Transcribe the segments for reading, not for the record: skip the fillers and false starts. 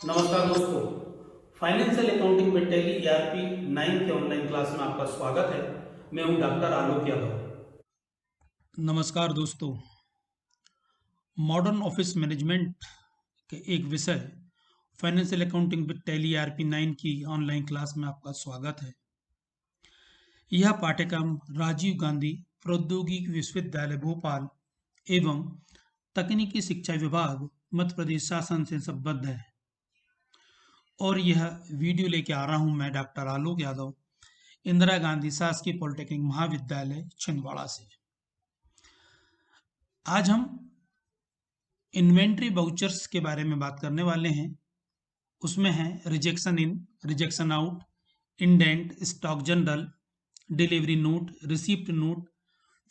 नमस्कार दोस्तों, financial accounting में टैली ईआरपी 9 के ऑनलाइन क्लास में आपका स्वागत है। मैं हूं डॉक्टर आलोक यादव। नमस्कार दोस्तों, मॉडर्न ऑफिस मैनेजमेंट के एक विषय financial accounting with tally ERP 9 की ऑनलाइन क्लास में आपका स्वागत है। यह पाठ्यक्रम राजीव गांधी प्रौद्योगिकी विश्वविद्यालय भोपाल एवं तकनीकी शिक्षा विभाग मध्य प्रदेश शासन से संबद्ध है और यह वीडियो लेके आ रहा हूं मैं डॉक्टर आलोक यादव, इंदिरा गांधी शासकीय पॉलिटेक्निक महाविद्यालय छिंदवाड़ा से। आज हम इन्वेंट्री वाउचर्स के बारे में बात करने वाले हैं। उसमें है rejection in, rejection out, indent, stock general, delivery note, receipt note,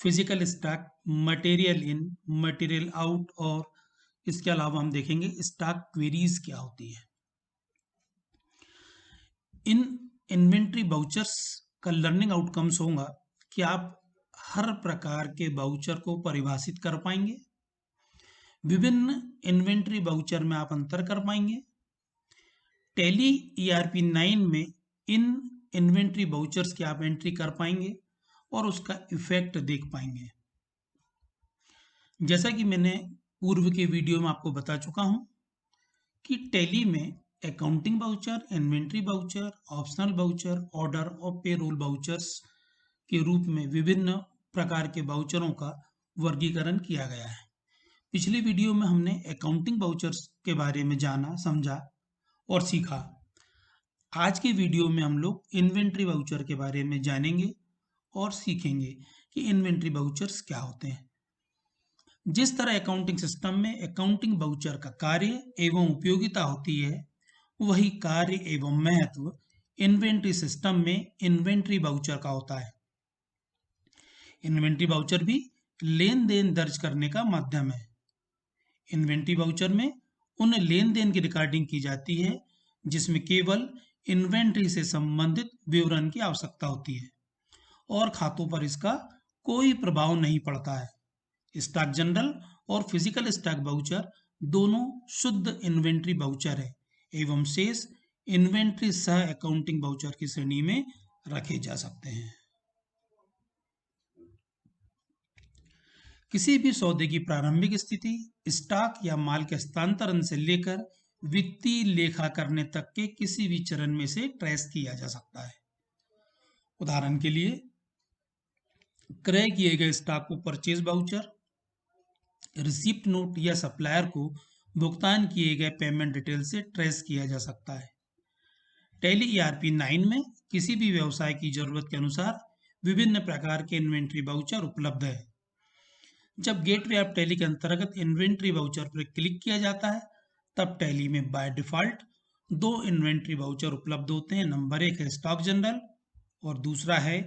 physical stock, material in, material out और इसके अलावा हम देखेंगे स्टॉक क्वेरीज क्या होती है। इन इन्वेंट्री वाउचर्स का लर्निंग आउटकम्स होगा कि आप हर प्रकार के वाउचर को परिभाषित कर पाएंगे, विभिन्न इन्वेंट्री वाउचर में आप अंतर कर पाएंगे, टैली ईआरपी 9 में इन इन्वेंट्री वाउचर्स की आप एंट्री कर पाएंगे और उसका इफेक्ट देख पाएंगे। जैसा कि मैंने पूर्व के वीडियो में आपको बता चुका हूं कि टैली में accounting voucher, inventory voucher, optional voucher, order और पेरोल वाउचर्स के रूप में विभिन्न प्रकार के वाउचरों का वर्गीकरण किया गया है। पिछली वीडियो में हमने अकाउंटिंग वाउचर्स के बारे में जाना, समझा और सीखा। आज की वीडियो में हम लोग इन्वेंट्री वाउचर के बारे में जानेंगे और सीखेंगे कि इन्वेंट्री वाउचर्स क्या होते हैं। जिस तरह अकाउंटिंग सिस्टम में अकाउंटिंग वाउचर का कार्य एवं उपयोगिता होती है, वही कार्य एवं महत्व इन्वेंट्री सिस्टम में इन्वेंट्री वाउचर का होता है। इन्वेंट्री वाउचर भी लेन देन दर्ज करने का माध्यम है। इन्वेंट्री वाउचर में उन लेन देन की रिकॉर्डिंग की जाती है जिसमें केवल इन्वेंट्री से संबंधित विवरण की आवश्यकता होती है और खातों पर इसका कोई प्रभाव नहीं पड़ता है। स्टॉक जनरल और फिजिकल स्टॉक वाउचर दोनों शुद्ध इन्वेंट्री वाउचर है एवं शेष इन्वेंट्री सह अकाउंटिंग वाउचर की श्रेणी में रखे जा सकते हैं। किसी भी सौदे की प्रारंभिक स्थिति, स्टॉक या माल के हस्तांतरण से लेकर वित्तीय लेखा करने तक के किसी भी चरण में से ट्रेस किया जा सकता है। उदाहरण के लिए, क्रय किए गए स्टॉक को परचेज वाउचर, रिसिप्ट नोट या सप्लायर को भुगतान किए गए पेमेंट डिटेल से ट्रेस किया जा सकता है। टैली ईआरपी 9 में किसी भी व्यवसाय की जरूरत के अनुसार विभिन्न प्रकार के इन्वेंट्री वाउचर उपलब्ध है। जब गेटवे ऑफ टैली के अंतर्गत इन्वेंट्री वाउचर पर क्लिक किया जाता है, तब टैली में बाय डिफॉल्ट दो इन्वेंट्री वाउचर उपलब्ध होते हैं। नंबर 1 है स्टॉक जनरल और दूसरा है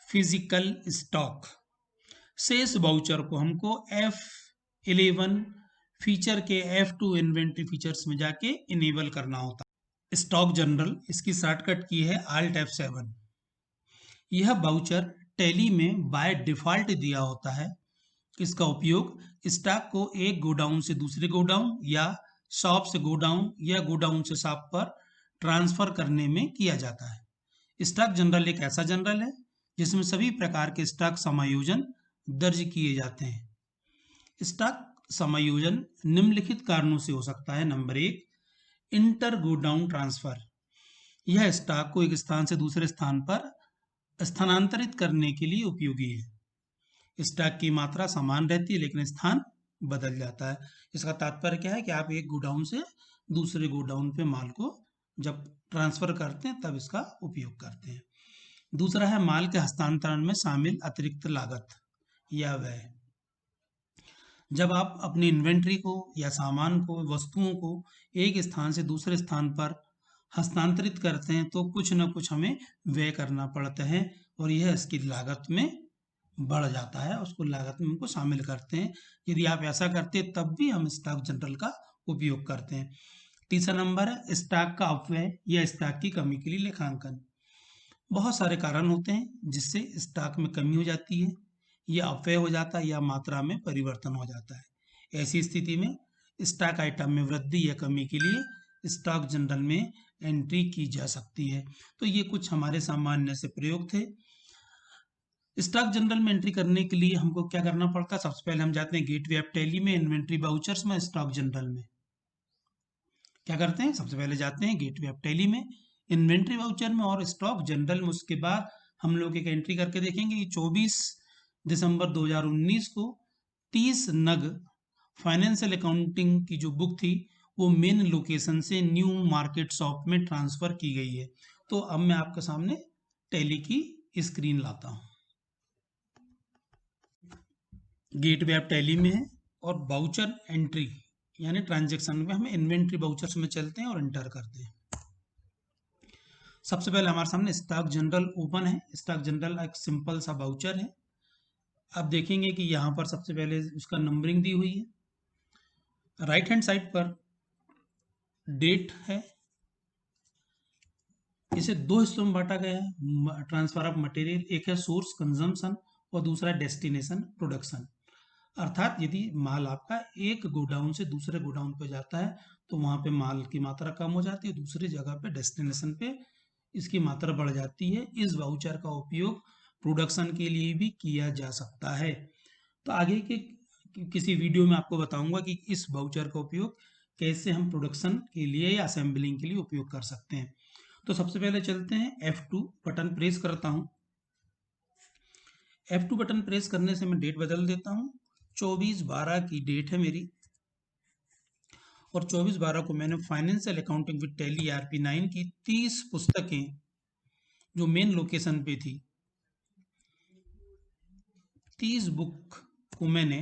फिजिकल स्टॉक। शेष वाउचर को हमको F11 फीचर के F2 इन्वेंट्री फीचर्स में जाके इनेबल करना होता है। स्टॉक जनरल, इसकी शॉर्टकट की है Alt F7। यह वाउचर टैली में बाय डिफॉल्ट दिया होता है। इसका उपयोग स्टॉक को एक गोडाउन से दूसरे गोडाउन या शॉप से गोडाउन या गोडाउन से शॉप पर ट्रांसफर करने में किया जाता है। स्टॉक जनरल एक ऐसा जनरल है जिसमें सभी प्रकार के स्टॉक समायोजन दर्ज किए जाते हैं। स्टॉक समायोजन निम्नलिखित कारणों से हो सकता है। Number 1, inter godown transfer. यह स्टॉक को एक स्थान से दूसरे स्थान पर स्थानांतरित करने के लिए उपयोगी है। स्टॉक की मात्रा समान रहती है लेकिन स्थान बदल जाता है। इसका तात्पर्य क्या है कि आप एक गोडाउन से दूसरे गोडाउन पे माल को जब ट्रांसफर करते हैं तब इसका उपयोग करते हैं। दूसरा है माल के हस्तांतरण में शामिल अतिरिक्त लागत या व्यय। जब आप अपनी इन्वेंट्री को या सामान को, वस्तुओं को एक स्थान से दूसरे स्थान पर हस्तांतरित करते हैं तो कुछ न कुछ हमें व्यय करना पड़ता है और यह इसकी लागत में बढ़ जाता है। उसको लागत में हमको शामिल करते हैं। यदि आप ऐसा करते हैं तब भी हम स्टॉक जनरल का उपयोग करते हैं। तीसरा नंबर है स्टॉक का अपव्यय या स्टॉक की कमी के लिए लेखांकन। बहुत सारे कारण होते हैं जिससे स्टॉक में कमी हो जाती है या अपव्यय हो जाता है या मात्रा में परिवर्तन हो जाता है। ऐसी स्थिति में स्टॉक आइटम में वृद्धि या कमी के लिए स्टॉक जनरल में एंट्री की जा सकती है। तो ये कुछ हमारे सामान्य से प्रयोग थे। स्टॉक जनरल में एंट्री करने के लिए हमको क्या करना पड़ता है? सबसे पहले हम जाते हैं गेटवे ऑफ टैली में, इन्वेंट्री वाउचर्स में, स्टॉक जनरल में। क्या करते हैं? सबसे पहले जाते हैं गेटवे ऑफ टैली में, इन्वेंट्री वाउचर में और स्टॉक जनरल में। उसके बाद हम लोग एक एंट्री करके देखेंगे कि 24 दिसंबर 2019 को 30 नग फाइनेंशियल अकाउंटिंग की जो बुक थी वो मेन लोकेशन से न्यू मार्केट शॉप में ट्रांसफर की गई है। तो अब मैं आपके सामने टैली की स्क्रीन लाता हूँ। गेटवे ऑफ टैली में है और वाउचर एंट्री यानी ट्रांजैक्शन में हम इन्वेंट्री वाउचर्स में चलते हैं और एंटर करते हैं। सबसे पहले हमारे सामने स्टॉक जनरल ओपन है। स्टॉक जनरल एक सिंपल सा वाउचर है। आप देखेंगे कि यहाँ पर सबसे पहले उसका नंबरिंग दी हुई है। राइट हैंड साइड पर डेट है। इसे दो हिस्सों में बांटा गया है, ट्रांसफर ऑफ मटेरियल। एक है सोर्स कंजम्पशन और दूसरा डेस्टिनेशन प्रोडक्शन। अर्थात यदि माल आपका एक गोडाउन से दूसरे गोडाउन पे जाता है तो वहां पे माल की मात्रा कम हो जाती है, दूसरी जगह पे डेस्टिनेशन पे इसकी मात्रा बढ़ जाती है। इस वाउचर का उपयोग प्रोडक्शन के लिए भी किया जा सकता है। तो आगे के किसी वीडियो में आपको बताऊंगा कि इस वाउचर का उपयोग कैसे हम प्रोडक्शन के लिए या असेंबलिंग के लिए उपयोग कर सकते हैं। तो सबसे पहले चलते हैं, F2 बटन प्रेस करता हूं। F2 बटन प्रेस करने से मैं डेट बदल देता हूं। 24/12 की डेट है मेरी और 24/12 को मैंने financial accounting with tally ERP9 की 30 पुस्तकें जो मेन लोकेशन पे थी, 30 बुक को मैंने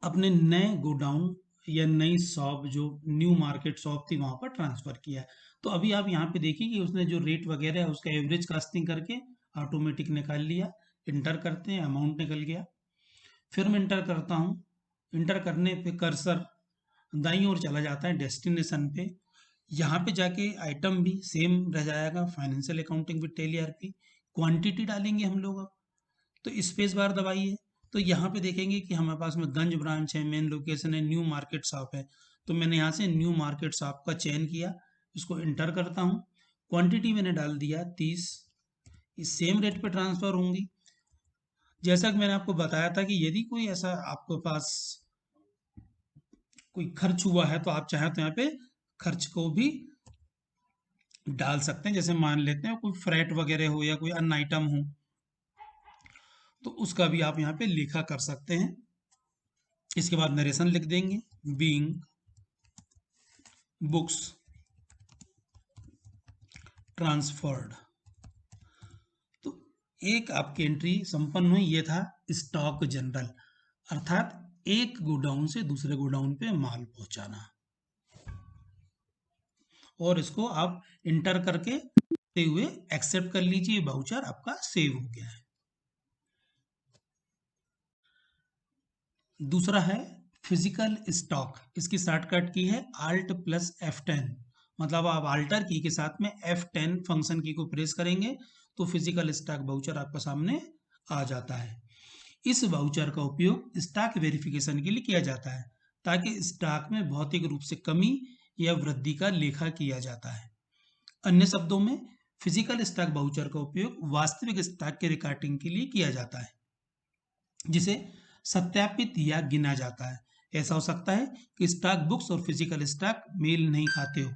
अपने नए गोडाउन या नई शॉप जो न्यू मार्केट शॉप थी वहां पर ट्रांसफर किया। तो अभी आप यहाँ पे देखिए कि उसने जो रेट वगैरह है उसका एवरेज कास्टिंग करके ऑटोमेटिक निकाल लिया। इंटर करते हैं, अमाउंट निकल गया। फिर मैं इंटर करता हूँ। इंटर करने पे कर्सर दाईं ओर चला जाता है डेस्टिनेशन पे। यहाँ पे जाके आइटम भी सेम रह जाएगा, financial accounting with tally ERP। Quantity डालेंगे हम लोग। अब तो स्पेस बार दबाइए तो यहाँ पे देखेंगे कि हमारे पास में गंज ब्रांच है, मेन लोकेशन है, न्यू मार्केट शॉप है। तो मैंने यहाँ से न्यू मार्केट शॉप का चयन किया, इसको इंटर करता हूँ। क्वांटिटी मैंने डाल दिया 30। इस सेम रेट पे ट्रांसफर होंगी। जैसा कि मैंने आपको बताया था कि यदि कोई ऐसा आपके पास कोई खर्च हुआ है तो आप चाहें तो यहाँ पे खर्च को भी डाल सकते हैं। जैसे मान लेते हैं कोई फ्रेट वगैरह हो या कोई अन्य आइटम हो तो उसका भी आप यहाँ पे लिखा कर सकते हैं। इसके बाद नरेशन लिख देंगे, बीइंग बुक्स ट्रांसफर्ड। तो एक आपकी एंट्री संपन्न हुई। ये था स्टॉक जनरल, अर्थात एक गोडाउन से दूसरे गोडाउन पे माल पहुंचाना। और इसको आप इंटर करके हुए एक्सेप्ट कर लीजिए, वाउचर आपका सेव हो गया है। दूसरा है फिजिकल स्टॉक। इसकी शॉर्टकट की है Alt+F10। मतलब आप आल्टर की के साथ में F10 फंक्शन की को प्रेस करेंगे तो फिजिकल स्टॉक वाउचर आपके सामने आ जाता है। इस वाउचर का उपयोग स्टॉक वेरिफिकेशन के लिए किया जाता है ताकि स्टॉक में भौतिक रूप से कमी या वृद्धि का लेखा किया जाता है। अन्य शब्दों में फिजिकल स्टॉक वाउचर का उपयोग वास्तविक स्टॉक के रिकॉर्डिंग के लिए किया जाता है जिसे सत्यापित या गिना जाता है। ऐसा हो सकता है कि स्टॉक बुक्स और फिजिकल स्टॉक मेल नहीं खाते हो।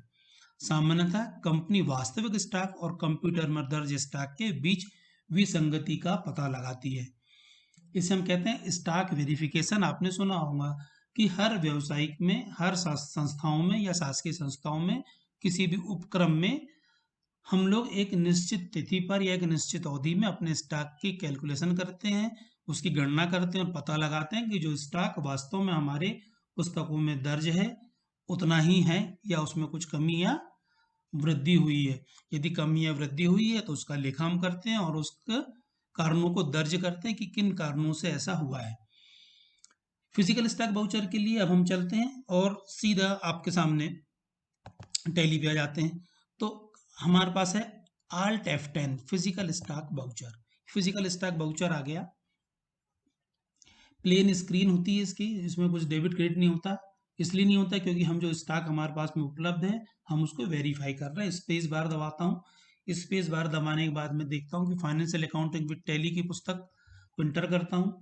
सामान्यतः कंपनी वास्तविक स्टॉक और कंप्यूटर में दर्ज स्टॉक के बीच विसंगति का पता लगाती है। इसे हम कहते हैं स्टॉक वेरिफिकेशन। आपने सुना होगा कि हर व्यवसायिक में, हर संस्थाओं में या शासकीय संस्थाओं में, किसी भी उपक्रम में हम लोग एक निश्चित तिथि पर या एक निश्चित अवधि में अपने स्टॉक की कैलकुलेशन करते हैं, उसकी गणना करते हैं और पता लगाते हैं कि जो स्टॉक वास्तव में हमारे पुस्तकों में दर्ज है उतना ही है या उसमें कुछ कमी या वृद्धि हुई है। यदि कमी या वृद्धि हुई है तो उसका लेखा हम करते हैं और उसके कारणों को दर्ज करते हैं कि किन कारणों से ऐसा हुआ है। फिजिकल स्टॉक वाउचर के लिए अब हम चलते हैं और सीधा आपके सामने टैली पे आ जाते हैं। तो हमारे पास है Alt+F10 physical stock voucher. Physical stock voucher आ गया। प्लेन स्क्रीन होती है इसकी, इसमें कुछ डेबिट क्रेडिट नहीं होता। इसलिए नहीं होता क्योंकि हम जो स्टॉक हमारे पास में उपलब्ध है हम उसको वेरीफाई कर रहे हैं। स्पेस बार दबाता हूँ। स्पेस बार दबाने के बाद में देखता हूँ कि फाइनेंशियल अकाउंटिंग विद टैली की पुस्तक को इंटर करता हूँ,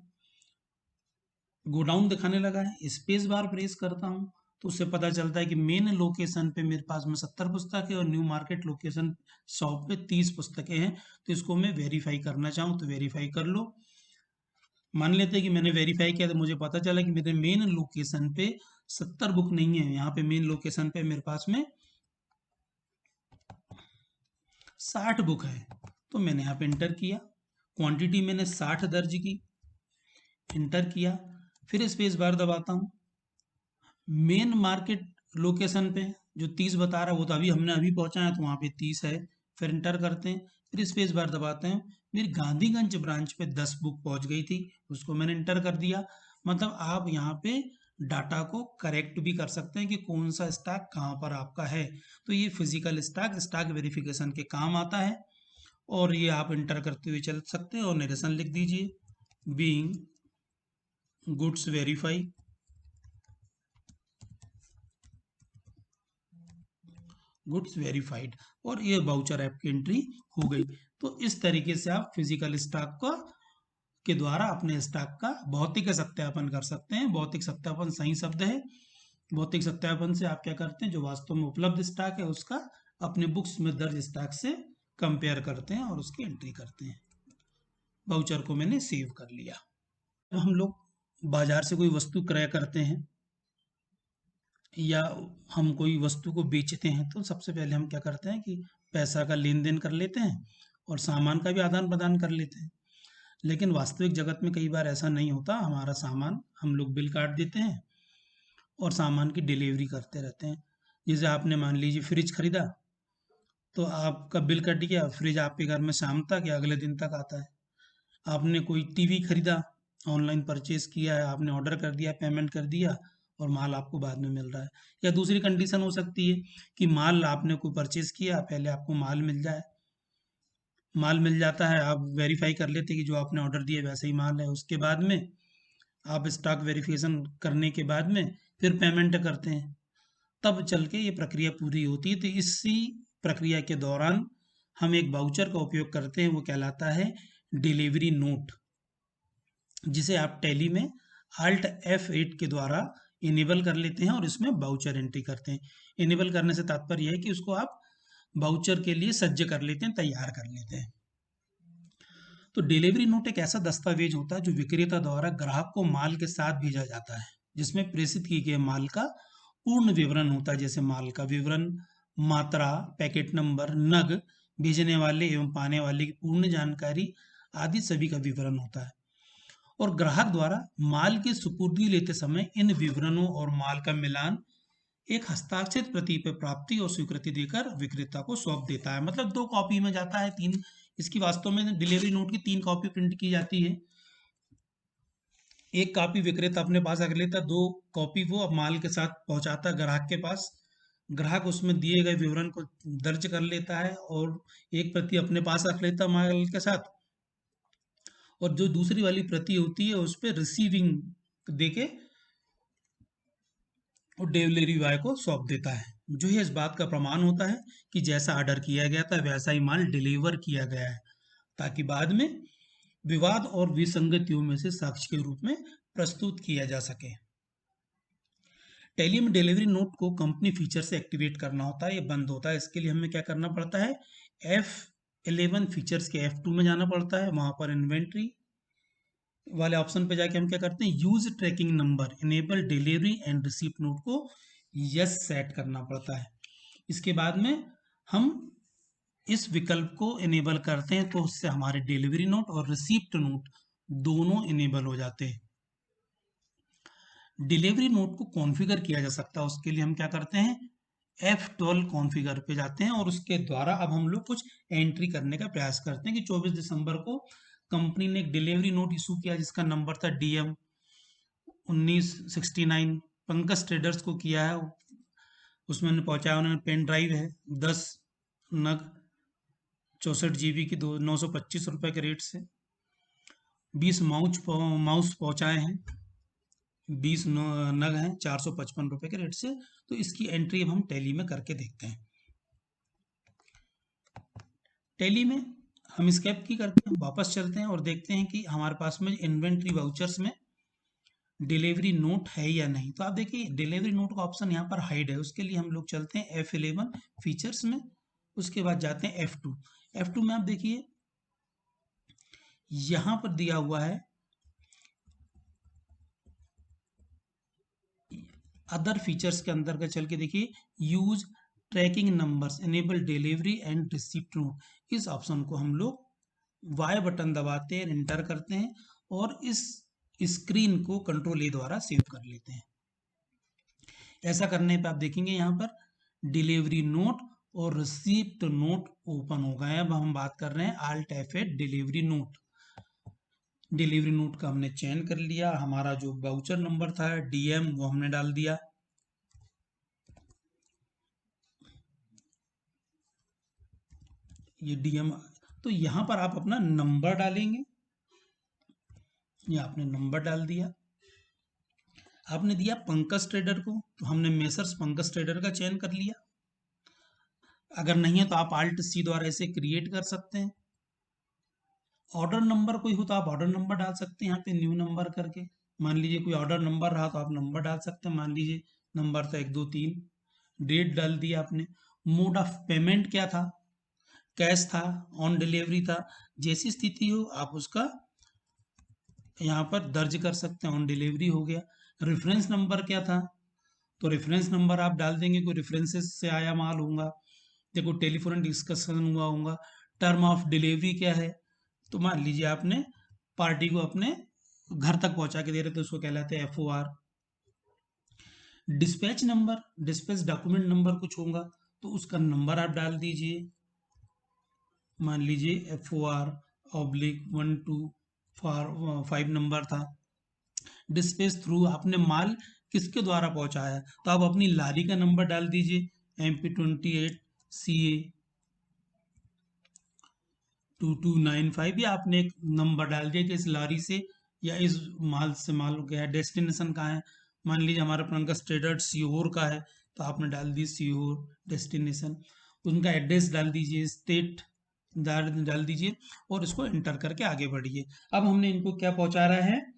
गोडाउन दिखाने लगा है। स्पेस बार प्रेस करता हूँ तो उससे पता चलता है कि मेन लोकेशन पे मेरे पास में 70 पुस्तक है और न्यू मार्केट लोकेशन शॉप पे 30 पुस्तकें हैं। तो इसको मैं वेरीफाई करना चाहूँ तो वेरीफाई कर लो। मान लेते हैं कि मैंने वेरीफाई किया तो मुझे पता चला कि मेरे मेन लोकेशन पे 70 बुक नहीं है। यहाँ पे मेन लोकेशन पे मेरे पास में 60 बुक है। तो मैंने यहाँ पे इंटर किया, क्वांटिटी मैंने 60 दर्ज की, इंटर किया, फिर स्पेस बार दबाता हूँ। मेन मार्केट लोकेशन पे जो 30 बता रहा है वो तो हमने अभी पहुंचा है तो वहाँ पे 30 है। फिर इंटर करते हैं, फिर स्पेस बार दबाते हैं। मेरी गांधीगंज ब्रांच पे 10 बुक पहुंच गई थी, उसको मैंने इंटर कर दिया। मतलब आप यहाँ पे डाटा को करेक्ट भी कर सकते हैं कि कौन सा स्टॉक कहाँ पर आपका है। तो ये फिजिकल स्टॉक वेरिफिकेशन के काम आता है और ये आप इंटर करते हुए चल सकते हैं और निरेशन लिख दीजिए, being goods verify, goods verified, और ये वाउचर ऐप की एंट्री हो गई। तो इस तरीके से आप फिजिकल स्टॉक का के द्वारा अपने स्टॉक का भौतिक सत्यापन कर सकते हैं। भौतिक सत्यापन सही शब्द है। भौतिक सत्यापन से आप क्या करते हैं, जो वास्तव में उपलब्ध स्टॉक है उसका अपने बुक्स में दर्ज स्टॉक से कंपेयर करते हैं और उसकी एंट्री करते हैं। वाउचर को मैंने सेव कर लिया। जब हम लोग बाजार से कोई वस्तु क्रय करते हैं या हम कोई वस्तु को बेचते हैं तो सबसे पहले हम क्या करते हैं कि पैसा का लेन देन कर लेते हैं और सामान का भी आदान प्रदान कर लेते हैं। लेकिन वास्तविक जगत में कई बार ऐसा नहीं होता। हमारा सामान हम लोग बिल काट देते हैं और सामान की डिलीवरी करते रहते हैं। जैसे आपने मान लीजिए फ्रिज खरीदा तो आपका बिल कट गया, फ्रिज आपके घर में शाम तक या अगले दिन तक आता है। आपने कोई टीवी खरीदा, ऑनलाइन परचेज किया है, आपने ऑर्डर कर दिया, पेमेंट कर दिया और माल आपको बाद में मिल रहा है। या दूसरी कंडीशन हो सकती है कि माल आपने कोई परचेज किया, पहले आपको माल मिल जाए, माल मिल जाता है, आप वेरीफाई कर लेते कि जो आपने ऑर्डर दिया वैसे ही माल है। उसके बाद में आप स्टॉक वेरिफिकेशन करने के बाद में फिर पेमेंट करते हैं, तब चल के ये प्रक्रिया पूरी होती है। तो इसी प्रक्रिया के दौरान हम एक वाउचर का उपयोग करते हैं, वो कहलाता है डिलीवरी नोट, जिसे आप टैली में Alt F8 के द्वारा इनेबल कर लेते हैं और इसमें वाउचर एंट्री करते हैं। इनेबल करने से तात्पर्य है कि उसको आप वाउचर के लिए सज्ज कर लेते हैं, तैयार कर लेते हैं। तो डिलीवरी नोट एक ऐसा दस्तावेज होता है जो विक्रेता द्वारा ग्राहक को माल के साथ भेजा जाता है, जिसमें प्रेषित किए गए माल का पूर्ण विवरण होता है, जैसे माल का विवरण, मात्रा, पैकेट नंबर, नग, भेजने वाले एवं पाने वाले की पूर्ण जानकारी आदि सभी का विवरण होता है। और ग्राहक द्वारा माल की सुपुर्दी लेते समय इन विवरणों और माल का मिलान एक हस्ताक्षरित प्रति पे प्राप्ति और स्वीकृति देकर विक्रेता को सौंप देता है। मतलब 2 कॉपी में जाता है, 3। इसकी वास्तव में डिलीवरी नोट की 3 कॉपी प्रिंट की जाती है। एक कॉपी विक्रेता अपने पास रख लेता, 2 कॉपी वो अब माल के साथ पहुंचाता है ग्राहक के पास। ग्राहक उसमें दिए गए विवरण को दर्ज कर लेता है और एक प्रति अपने पास रख लेता माल के साथ, और जो दूसरी वाली प्रति होती है उस पर रिसीविंग देके और डिलीवरी बॉय को सौंप देता है, जो ये इस बात का प्रमाण होता है कि जैसा ऑर्डर किया गया था वैसा ही माल डिलीवर किया गया है, ताकि बाद में विवाद और विसंगतियों में से साक्ष्य के रूप में प्रस्तुत किया जा सके। टैली में डिलीवरी नोट को कंपनी फीचर से एक्टिवेट करना होता है, ये बंद होता है। इसके लिए हमें क्या करना पड़ता है, F11 फीचर्स के F2 में जाना पड़ता है। वहां पर इन्वेंट्री वाले ऑप्शन पे जाके हम क्या करते हैं, use tracking number enable delivery and receipt note को यस सेट करना पड़ता है। इसके बाद में हम इस विकल्प को इनेबल करते हैं तो उससे हमारे डिलीवरी नोट और रिसीप्ट नोट दोनों इनेबल हो जाते हैं। डिलीवरी नोट को कॉन्फ़िगर किया जा सकता है, उसके लिए हम क्या करते हैं, F12 कॉन्फ़िगर पे जाते हैं और उसके द्वारा अब हम लोग कुछ एंट्री करने का प्रयास करते हैं कि 24 दिसंबर को कंपनी ने एक डिलीवरी नोट इशू किया जिसका नंबर था DM 1969, पंकज ट्रेडर्स को किया है। उसमें उन्होंने पहुंचाया, उन्होंने पेन ड्राइव है 10 नग 64 GB की 925 रुपए के रेट से, 20 माउस पहुंचाए हैं। 20 नग हैं 455 रुपए के रेट से। तो इसकी एंट्री अब हम टैली में करके देखते हैं। टैली में हम स्केप की करते हैं, वापस चलते हैं और देखते हैं कि हमारे पास में इन्वेंट्री वाउचर्स में डिलीवरी नोट है या नहीं। तो आप देखिए डिलीवरी नोट का ऑप्शन यहाँ पर हाइड है, उसके लिए हम लोग चलते हैं F11 फीचर्स में, उसके बाद जाते हैं F2। F2 में आप देखिए यहाँ पर दिया हुआ है अदर फीचर्स के अंदर का चल के देखिए use tracking numbers enable delivery and receipt note. इस ऑप्शन को हम लोग वाई बटन दबाते हैं, एंटर करते हैं और इस स्क्रीन को कंट्रोल ए द्वारा सेव कर लेते हैं। ऐसा करने पे आप देखेंगे यहाँ पर डिलीवरी नोट और रिसिप्ट नोट ओपन हो गए। अब हम बात कर रहे हैं Alt F8 delivery note. Delivery note का हमने चयन कर लिया, हमारा जो वाउचर नंबर था DM वो हमने डाल दिया। ये DM, तो यहाँ पर आप अपना नंबर डालेंगे, ये आपने नंबर डाल दिया। आपने दिया पंकज ट्रेडर को, तो हमने मेसर्स पंकज ट्रेडर का चयन कर लिया। अगर नहीं है तो आप Alt C द्वारा इसे क्रिएट कर सकते हैं। ऑर्डर नंबर कोई हो तो आप ऑर्डर नंबर डाल सकते हैं यहाँ पे न्यू नंबर करके। मान लीजिए कोई ऑर्डर नंबर रहा तो आप नंबर डाल सकते हैं, मान लीजिए नंबर था 1 2 3। डेट डाल दिया आपने। मोड ऑफ पेमेंट क्या था, कैश था, ऑन डिलीवरी था, जैसी स्थिति हो आप उसका यहाँ पर दर्ज कर सकते हैं। ऑन डिलीवरी हो गया। रेफरेंस नंबर क्या था, तो रेफरेंस नंबर आप डाल देंगे, कोई रेफरेंसेस से आया माल होगा, देखो टेलीफोन डिस्कशन हुआ होगा। टर्म ऑफ डिलीवरी क्या है, तो मान लीजिए आपने पार्टी को अपने घर तक पहुंचा के दे रहे थे, उसको कहलाते हैं FOR। Dispatch number, dispatch document number कुछ होगा तो उसका नंबर आप डाल दीजिए, मान लीजिए FOR/1245 नंबर था। डिस्पैच थ्रू, आपने माल किसके द्वारा पहुंचाया, तो आप अपनी लारी का नंबर डाल दीजिए MP28CA 2295, या आपने एक नंबर डाल दिया कि इस लारी से या इस माल से माल गया, डेस्टिनेशन कहाँ है, मान लीजिए हमारा पंकज ट्रेडर सीहोर का है तो आपने डाल दी सीहोर डेस्टिनेशन। उनका एड्रेस डाल दीजिए, स्टेट डाल दीजिए और इसको एंटर करके आगे बढ़िए। अब हमने इनको क्या पहुंचा रहा है,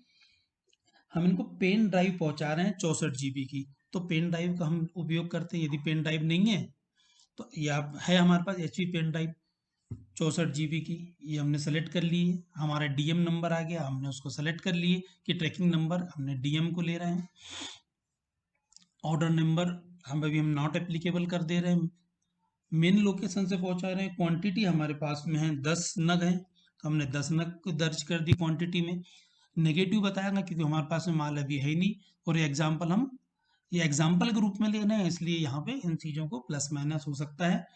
हम इनको पेन ड्राइव पहुंचा रहे हैं 64 GB की। तो पेन ड्राइव का हम उपयोग करते हैं, यदि पेन ड्राइव नहीं है तो या है हमारे पास HP पेन ड्राइव 64 GB की, ये हमने सेलेक्ट कर ली है। हमारा DM नंबर आ गया, हमने उसको सेलेक्ट कर लिए कि ट्रैकिंग नंबर हमने DM को ले रहे हैं। ऑर्डर नंबर हम अभी हम नॉट एप्लीकेबल कर दे रहे हैं, मेन लोकेशन से पहुंचा रहे हैं। क्वांटिटी हमारे पास में है 10 नग है, तो हमने 10 नग को दर्ज कर दी क्वांटिटी में। नेगेटिव बताएगा क्योंकि हमारे पास में माल अभी है ही नहीं, और ये एग्जाम्पल के रूप में ले रहे हैं, इसलिए यहाँ पे इन चीज़ों को प्लस माइनस हो सकता है।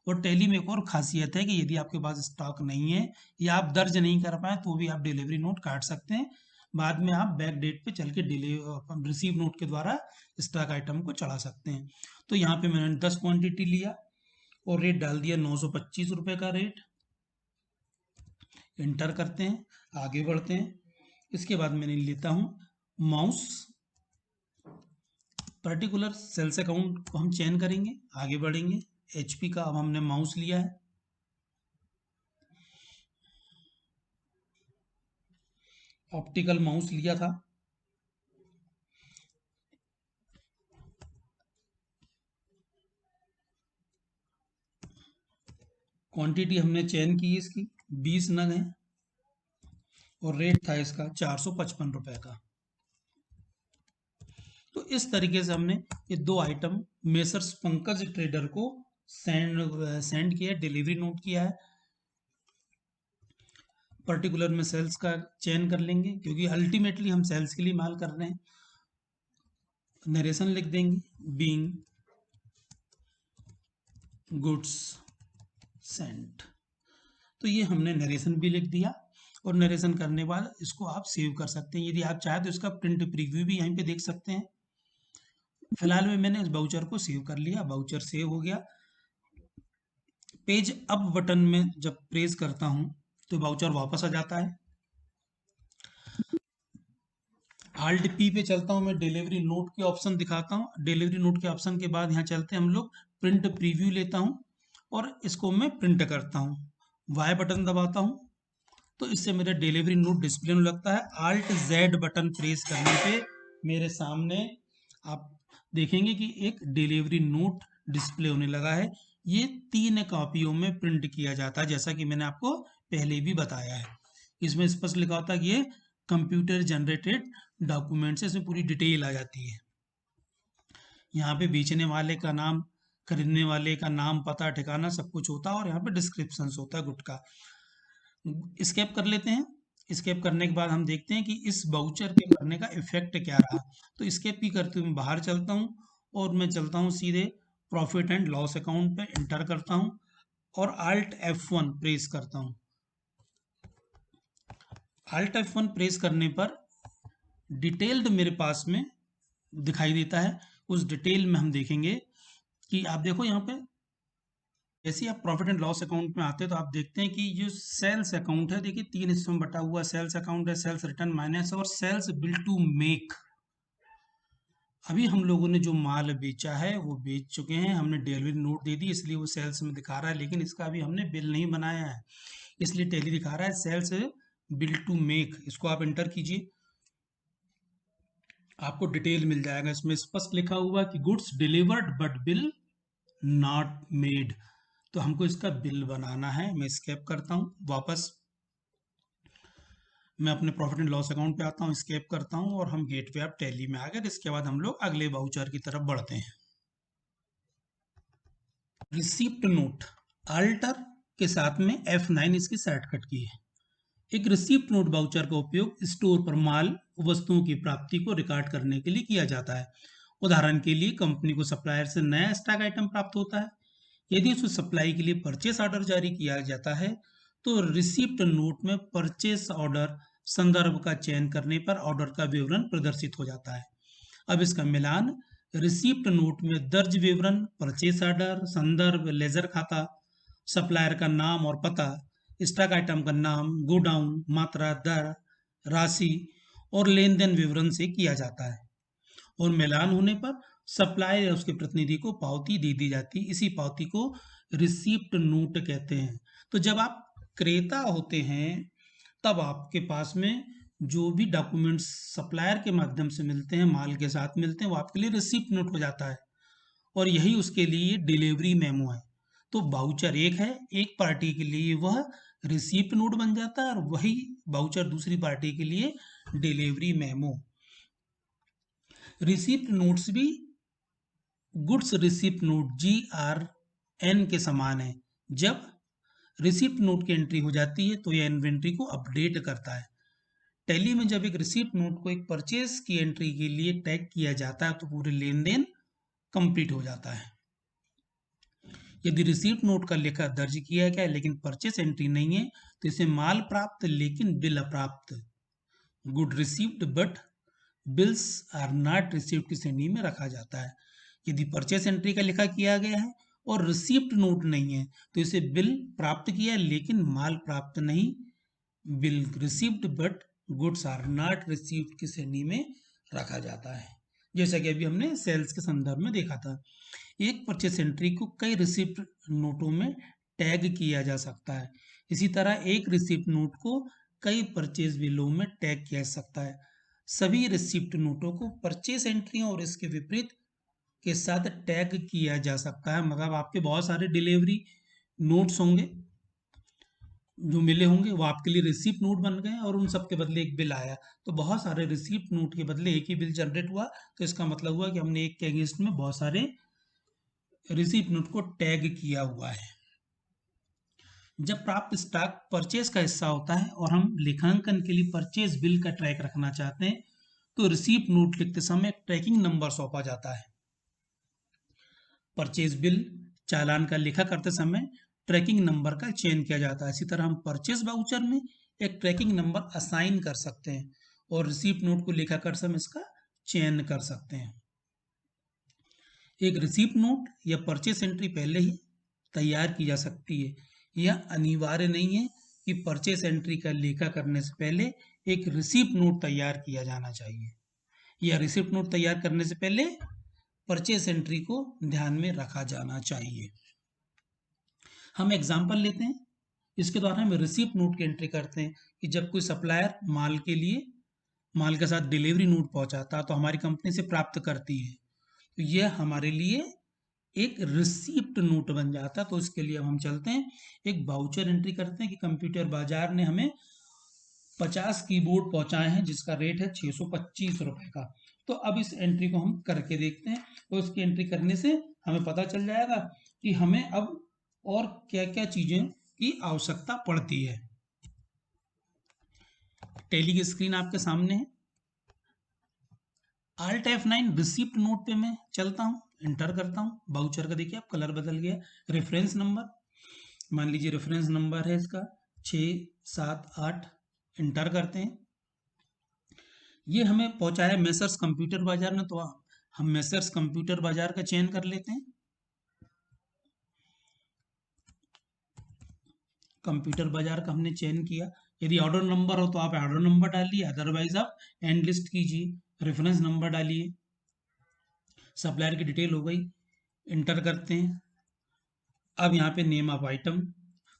और टैली में एक और खासियत है कि यदि आपके पास स्टॉक नहीं है या आप दर्ज नहीं कर पाए तो भी आप डिलीवरी नोट काट सकते हैं, बाद में आप बैक डेट पे चल के रिसीव नोट के द्वारा स्टॉक आइटम को चढ़ा सकते हैं। तो यहाँ पे मैंने 10 क्वांटिटी लिया और रेट डाल दिया 925 रुपये का रेट। एंटर करते हैं, आगे बढ़ते हैं। इसके बाद मैंने लेता हूँ माउस, पर्टिकुलर सेल्स अकाउंट को हम चयन करेंगे, आगे बढ़ेंगे। HP का अब हमने माउस लिया है, ऑप्टिकल माउस लिया था। क्वांटिटी हमने चयन की इसकी 20 नग है और रेट था इसका 455 रुपए का। तो इस तरीके से हमने ये दो आइटम मेसर्स पंकज ट्रेडर को सेंड किया, डिलीवरी नोट किया है। पर्टिकुलर में सेल्स का चयन कर लेंगे क्योंकि अल्टीमेटली हम सेल्स के लिए माल कर रहे हैं। नरेशन लिख देंगे, बीइंग गुड्स सेंट। तो ये हमने नरेशन भी लिख दिया, और नरेशन करने के बाद इसको आप सेव कर सकते हैं। यदि आप चाहें तो इसका प्रिंट प्रीव्यू भी यहीं पे देख सकते हैं। फिलहाल में मैंने इस बाउचर को सेव कर लिया, बाउचर सेव हो गया। पेज अप बटन में जब प्रेस करता हूं तो बाउचर वापस आ जाता है। Alt P पे चलता हूँ, मैं डिलीवरी नोट के ऑप्शन दिखाता हूँ। डिलीवरी नोट के ऑप्शन के बाद यहाँ चलते हैं हम लोग, प्रिंट प्रीव्यू लेता हूँ और इसको मैं प्रिंट करता हूँ। Y बटन दबाता हूँ तो इससे मेरा डिलीवरी नोट डिस्प्ले होने लगता है। Alt Z बटन प्रेस करने पे मेरे सामने आप देखेंगे कि एक डिलीवरी नोट डिस्प्ले होने लगा है। ये 3 कॉपियों में प्रिंट किया जाता है, जैसा कि मैंने आपको पहले भी बताया है। इसमें स्पष्ट लिखा होता है कि ये कंप्यूटर जनरेटेड डॉक्यूमेंट से इसमें पूरी डिटेल आ जाती है। यहाँ पे बेचने वाले का नाम, खरीदने वाले का नाम, पता, ठिकाना सब कुछ होता है और यहाँ पे डिस्क्रिप्शन होता है गुड का। स्केप कर लेते हैं। स्केप करने के बाद हम देखते हैं कि इस बाउचर के करने का इफेक्ट क्या रहा। तो स्केप की करते हुए बाहर चलता हूँ और मैं चलता हूँ सीधे प्रॉफिट एंड लॉस अकाउंट पे, एंटर करता हूँ और Alt F1 प्रेस करता हूँ। Alt F1 प्रेस करने पर डिटेल्ड मेरे पास में दिखाई देता है। उस डिटेल में हम देखेंगे कि आप देखो यहाँ पे जैसे ही आप प्रॉफिट एंड लॉस अकाउंट में आते हैं तो आप देखते हैं कि जो सेल्स अकाउंट है, देखिए 3 हिस्सों में बटा हुआ सेल्स अकाउंट है, सेल्स रिटर्न माइनस और सेल्स बिल टू मेक। अभी हम लोगों ने जो माल बेचा है वो बेच चुके हैं, हमने डिलीवरी नोट दे दी इसलिए वो सेल्स में दिखा रहा है, लेकिन इसका अभी हमने बिल नहीं बनाया है इसलिए टैली दिखा रहा है सेल्स बिल टू मेक। इसको आप एंटर कीजिए, आपको डिटेल मिल जाएगा। इसमें स्पष्ट लिखा हुआ कि goods delivered but bill not made. तो हमको इसका बिल बनाना है। मैं स्केप करता हूँ, वापस मैं अपने प्रॉफिट एंड लॉस अकाउंट पे आता हूँ, स्केप करता हूँ और हम गेटवे ऑफ टैली में आ गए। इसके बाद हम लोग अगले वाउचर की तरफ बढ़ते हैं। रिसीप्ट नोट, अल्टर के साथ में F9 इसकी शॉर्टकट की है। एक रिसीप्ट नोट वाउचर का उपयोग स्टोर पर माल वस्तुओं की प्राप्ति को रिकॉर्ड करने के लिए किया जाता है। उदाहरण के लिए कंपनी को सप्लायर से नया स्टॉक आइटम प्राप्त होता है। यदि उस सप्लाई के लिए परचेस ऑर्डर जारी किया जाता है तो रिसीप्ट नोट में परचेस ऑर्डर संदर्भ का चयन करने पर ऑर्डर का विवरण प्रदर्शित हो जाता है। अब इसका मिलान रिसीप्ट नोट में दर्ज विवरण, परचेस ऑर्डर, संदर्भ, लेजर खाता, सप्लायर का नाम और पता, स्टॉक आइटम का नाम, गोडाउन, मात्रा, दर, राशि और लेन देन विवरण से किया जाता है और मिलान होने पर सप्लायर या उसके प्रतिनिधि को पावती दे दी जाती है। इसी पावती को रिसीप्ट नोट कहते हैं। तो जब आप क्रेता होते हैं तब आपके पास में जो भी डॉक्यूमेंट्स सप्लायर के माध्यम से मिलते हैं, माल के साथ मिलते हैं, वो आपके लिए रिसीप्ट नोट हो जाता है और यही उसके लिए डिलीवरी मेमो है। तो वाउचर एक है, एक पार्टी के लिए वह रिसीप्ट नोट बन जाता है और वही वाउचर दूसरी पार्टी के लिए डिलीवरी मेमो। रिसीप्ट नोट्स भी गुड्स रिसीप्ट नोट GRN के समान है। जब रिसीप्ट नोट की एंट्री हो जाती है तो यह इन्वेंट्री को अपडेट करता है। टैली में जब एक रिसीप्ट नोट को एक परचेस की एंट्री के लिए टैग किया जाता है तो पूरे लेन देन कंप्लीट हो जाता है। यदि रिसीप्ट नोट का लेखा दर्ज किया गया है लेकिन परचेस एंट्री नहीं है तो इसे माल प्राप्त लेकिन बिल अप्राप्त, good received but bills are not received की श्रेणी में रखा जाता है। यदि परचेस एंट्री का लेखा किया गया है और रिसीप्ट नोट नहीं है तो इसे बिल प्राप्त किया लेकिन माल प्राप्त नहीं, bill received but goods are not received की श्रेणी में रखा जाता है। जैसा कि अभी हमने सेल्स के संदर्भ में देखा था। एक परचेस एंट्री को कई रिसिप्ट नोटों में टैग किया जा सकता है। इसी तरह एक रिसिप्ट नोट को कई परचेज बिलों में टैग किया जा सकता है। सभी रिसिप्ट नोटों को परचेस एंट्रियों और इसके विपरीत के साथ टैग किया जा सकता है। मतलब आपके बहुत सारे डिलीवरी नोट्स होंगे जो मिले होंगे, वो आपके लिए रिसिप्ट नोट बन गए और उन सब के बदले एक बिल आया। तो बहुत सारे रिसिप्ट नोट के बदले एक ही बिल जनरेट हुआ, तो इसका मतलब हुआ कि हमने एक के अगेंस्ट में बहुत सारे रिसीप्ट नोट को टैग किया हुआ है। जब प्राप्त स्टॉक परचेज का हिस्सा होता है और हम लेखांकन के लिए परचेज बिल का ट्रैक रखना चाहते हैं तो रिसीप्ट नोट लिखते समय ट्रैकिंग नंबर सौंपा जाता है। परचेज बिल चालान का लेखा करते समय ट्रैकिंग नंबर का चयन किया जाता है। इसी तरह हम परचेज वाउचर में एक ट्रैकिंग नंबर असाइन कर सकते हैं और रिसीप्ट नोट को लेखा करते समय इसका चयन कर सकते हैं। एक रिसीप्ट नोट या परचेस एंट्री पहले ही तैयार की जा सकती है। यह अनिवार्य नहीं है कि परचेस एंट्री का लेखा करने से पहले एक रिसीप्ट नोट तैयार किया जाना चाहिए। या रिसिप्ट नोट तैयार करने से पहले परचेस एंट्री को ध्यान में रखा जाना चाहिए। हम एग्जाम्पल लेते हैं, इसके द्वारा हम रिसिप्ट नोट की एंट्री करते हैं कि जब कोई सप्लायर माल के साथ डिलीवरी नोट पहुंचाता है तो हमारी कंपनी से प्राप्त करती है, तो यह हमारे लिए एक रिसिप्ट नोट बन जाता है। तो इसके लिए अब हम चलते हैं, एक वाउचर एंट्री करते हैं कि कंप्यूटर बाजार ने हमें 50 कीबोर्ड पहुंचाए हैं जिसका रेट है 625 रुपए का। तो अब इस एंट्री को हम करके देखते हैं, तो इसकी एंट्री करने से हमें पता चल जाएगा कि हमें अब और क्या क्या चीजें की आवश्यकता पड़ती है। टैली की स्क्रीन आपके सामने है। Alt F9 रिसिप्ट नोट पे मैं चलता हूँ, इंटर करता हूँ। वाउचर का देखिए आप कलर बदल गया। रेफरेंस नंबर, मान लीजिए रेफरेंस नंबर है इसका 678, इंटर करते हैं। ये हमें पहुंचाया मेसर्स कंप्यूटर बाजार ने, तो हम मेसर्स कंप्यूटर बाजार का चयन कर लेते हैं। कंप्यूटर बाजार का हमने चयन किया। यदि ऑर्डर नंबर हो तो आप ऑर्डर नंबर डालिए, अदरवाइज आप एंड लिस्ट कीजिए, रेफरेंस नंबर डालिए। सप्लायर की डिटेल हो गई, इंटर करते हैं। अब यहाँ पे नेम ऑफ आइटम,